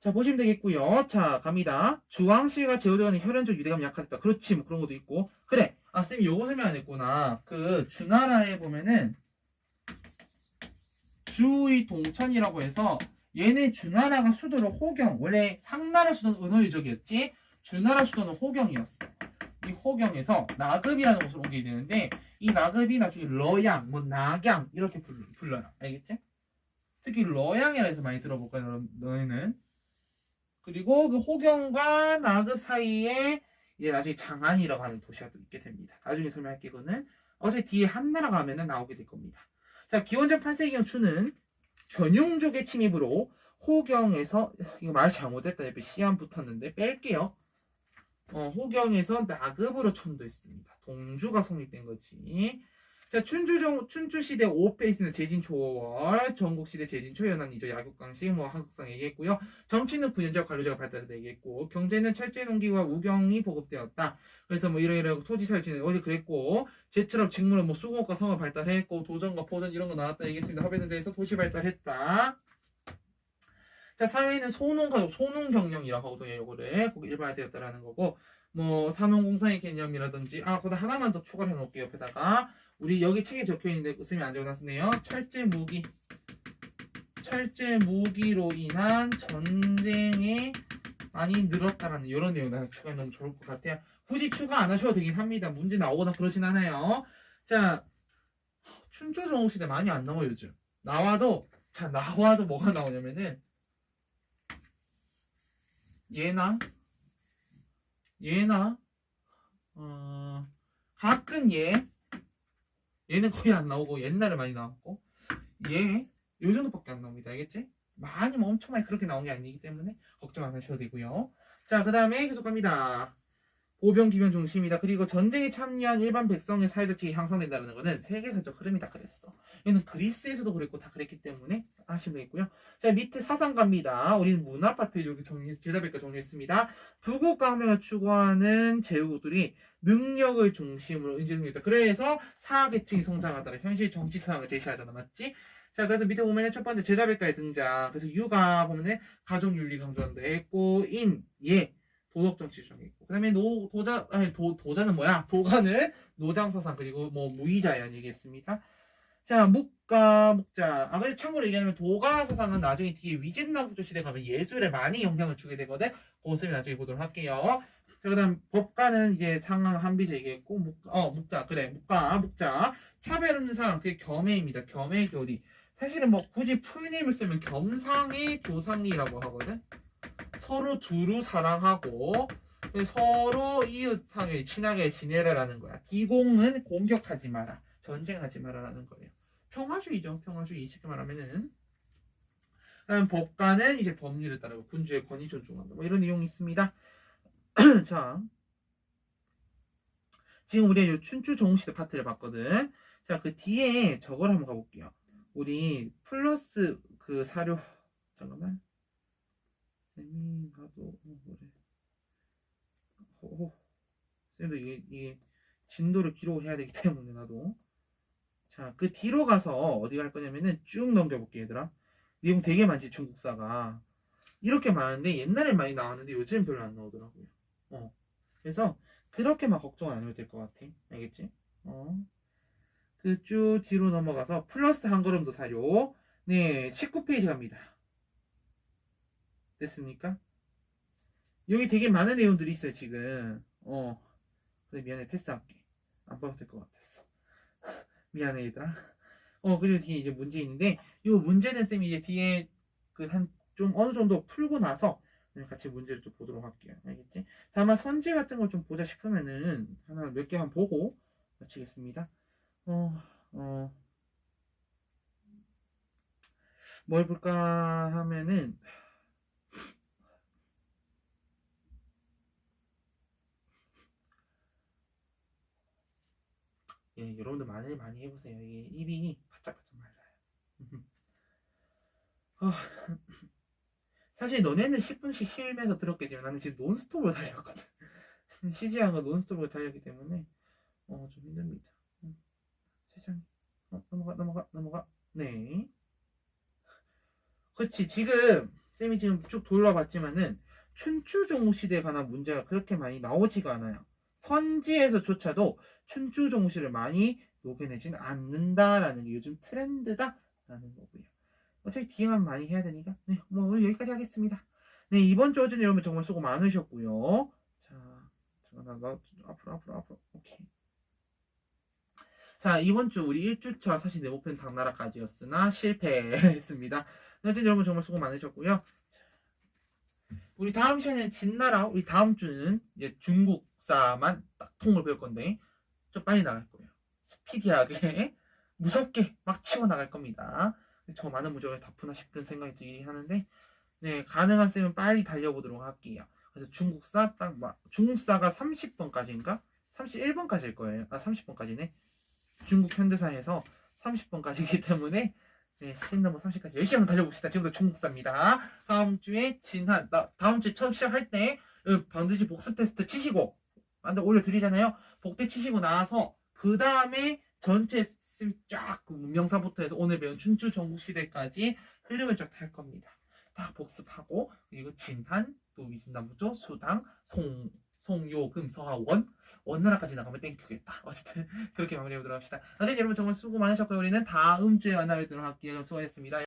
자, 보시면 되겠고요. 자, 갑니다. 주왕실과 제후대간의 혈연적 유대감이 약하다. 그렇지, 뭐 그런 것도 있고. 그래. 아, 쌤이 요거 설명 안 했구나. 주나라에 보면은 주의 동천이라고 해서 얘네 주나라가 수도를 호경. 원래 상나라 수도는 은호유적이었지. 주나라 수도는 호경이었어. 이 호경에서 나급이라는 곳으로 옮기게 되는데 이 나급이 나중에 러양, 뭐 낙양 이렇게 불러요. 알겠지? 특히 러양이라 해서 많이 들어볼 거야, 너희는. 그리고 그 호경과 나급 사이에 이제 나중에 장안이라고 하는 도시가 또 있게 됩니다. 나중에 설명할게. 이거는 어차피 뒤에 한나라 가면은 나오게 될 겁니다. 자, 기원전 8세기경 추는 견융족의 침입으로 호경에서 이거 말 잘못했다. 옆에 시안 붙었는데 뺄게요. 호경에서 나급으로 천도했습니다. 동주가 성립된 거지. 자, 춘추시대 5페이스는 제진초월, 전국시대 제진초연안이죠. 약육강식, 뭐 한국상 얘기했고요. 정치는 군연적 관료제가 발달했다 얘기했고, 경제는 철제농기와 우경이 보급되었다. 그래서 뭐 이러이러 토지설치는 어디 그랬고, 제철업 직무는 뭐 수공업과 성을 발달했고, 도전과 포전 이런 거 나왔다 얘기했습니다. 합의전제에서 도시 발달했다. 자, 사회는 소농가족, 소농경영이라고 하거든요. 요거를 거기 일반화되었다라는 거고, 뭐 산업공사의 개념이라든지 거기다 하나만 더 추가를 해놓을게요. 옆에다가 우리 여기 책에 적혀있는데 쓰면 안 적어놨네요. 철제 무기로 인한 전쟁이 많이 늘었다라는 이런 내용 을 추가해놓으면 좋을 것 같아요. 굳이 추가 안 하셔도 되긴 합니다. 문제 나오거나 그러진 않아요. 자, 춘추전국시대 많이 안 나와요 요즘. 나와도 뭐가 나오냐면은 얘나 가끔 얘는 거의 안 나오고 옛날에 많이 나왔고 요 정도밖에 안 나옵니다. 알겠지? 많이 엄청 많이 그렇게 나온 게 아니기 때문에 걱정 안 하셔도 되고요. 자, 그 다음에 계속 갑니다. 보병 기병 중심이다. 그리고 전쟁에 참여한 일반 백성의 사회적 지위 향상된다는 거는 세계사적 흐름이 다 그랬어. 얘는 그리스에서도 그랬고 다 그랬기 때문에 아시면 되겠고요. 자, 밑에 사상 갑니다. 우리는 문화 파트 여기 제자백과 정리했습니다. 부국가 혁명을 추구하는 제후국들이 능력을 중심으로 인지능력이다. 그래서 사계층이 성장하다는 현실 정치 사상을 제시하잖아, 맞지? 자, 그래서 밑에 보면은 첫 번째 제자백과의 등장. 그래서 유가 보면은 가족윤리 강조한다. 했고 예. 도덕정치 주장이고 그다음에 도자는 뭐야? 도가는 노장서상 그리고 뭐 무의자야 얘기했습니다. 자, 묵자. 그래 참고로 얘기하면 도가서상은 나중에 뒤에 위젠나부조 시대 가면 예술에 많이 영향을 주게 되거든. 그것을 나중에 보도록 할게요. 자, 그다음 법가는 이제 상황 한비제 얘기했고 묵자. 차별 없는 사람 그게 겸해입니다. 겸해교리. 사실은 뭐 굳이 풀네임을 쓰면 겸상의 조상리라고 하거든. 서로 두루 사랑하고 서로 이웃상에 친하게 지내라라는 거야. 기공은 공격하지 마라. 전쟁하지 마라라는 거예요. 평화주의죠. 평화주의 쉽게 말하면은. 그다음 법가는 이제 법률을 따르고 군주의 권위 존중한다. 뭐 이런 내용이 있습니다. 자, 지금 우리가 춘추 종시대 파트를 봤거든. 자, 그 뒤에 저걸 한번 가볼게요. 우리 플러스 그 사료 잠깐만. 쌤이 봐도 그래. 쌤도 이게 진도를 기록을 해야 되기 때문에 나도. 자, 그 뒤로 가서 어디 갈 거냐면은 쭉 넘겨볼게 얘들아. 내용 되게 많지 중국사가. 이렇게 많은데 옛날에 많이 나왔는데 요즘 별로 안 나오더라고요. 그래서 그렇게 막 걱정 안 해도 될 것 같아. 알겠지? 그 쭉 뒤로 넘어가서 플러스 한 걸음 더 사료. 네, 19페이지 갑니다. 됐습니까? 여기 되게 많은 내용들이 있어요 지금. 근데 미안해 패스할게. 안 봐도 될 것 같았어. 미안해 얘들아. 그리고 뒤에 이제 문제 있는데 이 문제는 쌤이 이제 뒤에 그 한 좀 어느 정도 풀고 나서 같이 문제를 좀 보도록 할게요. 알겠지? 다만 선지 같은 걸 좀 보자 싶으면은 하나 몇 개 한번 보고 마치겠습니다. 뭘 볼까 하면은 예, 여러분들 많이 해보세요. 이게 입이 바짝바짝 말라요. 사실 너네는 10분씩 쉬면서 들었겠지만 나는 지금 논스톱으로 달렸거든. 쉬지 않고 논스톱으로 달렸기 때문에 좀 힘듭니다. 세상에. 넘어가. 네. 그렇지. 지금 쌤이 지금 쭉 돌려봤지만은 춘추종시대에 관한 문제가 그렇게 많이 나오지가 않아요. 선지에서조차도 춘추종시를 많이 녹여내진 않는다라는 게 요즘 트렌드다라는 거고요. 어차피 뒤에만 많이 해야 되니까 네, 뭐 오늘 여기까지 하겠습니다. 네, 이번 주 어제는 여러분 정말 수고 많으셨고요. 자, 잠깐 나 앞으로 오케이. 자, 이번 주 우리 1주차 사실 내 목표는 당나라까지였으나 실패했습니다. 어쨌든 여러분 정말 수고 많으셨고요. 우리 다음 시간에는 진나라, 우리 다음 주는 이제 중국사만 딱 통으로 배울 건데 좀 빨리 나갈 거예요. 스피디하게 무섭게 막 치고 나갈 겁니다. 저 많은 무적을 다 푸나 싶은 생각이 들긴 하는데 네, 가능한 쌤은 빨리 달려보도록 할게요. 그래서 중국사 딱 막 중국사가 30번까지인가? 31번까지일 거예요. 30번까지네. 중국 현대사에서 30번까지이기 때문에 네, 신넘버 30까지 열심히 한번 달려봅시다. 지금부터 중국사입니다. 다음 주에 다음 주에 처음 시작할 때 반드시 복습 테스트 치시고 올려드리잖아요. 복대 치시고 나서 그 다음에 전체 쫙 문명사부터 해서 오늘 배운 춘추 전국시대까지 흐름을 쫙 탈 겁니다. 다 복습하고 그리고 진한, 또 위진남부조, 수당, 송요금, 서하원, 원나라까지 나가면 땡큐겠다. 어쨌든 그렇게 마무리해보도록 합시다. 어쨌든 여러분 정말 수고 많으셨고요. 우리는 다음 주에 만나뵙도록 할게요. 수고하셨습니다.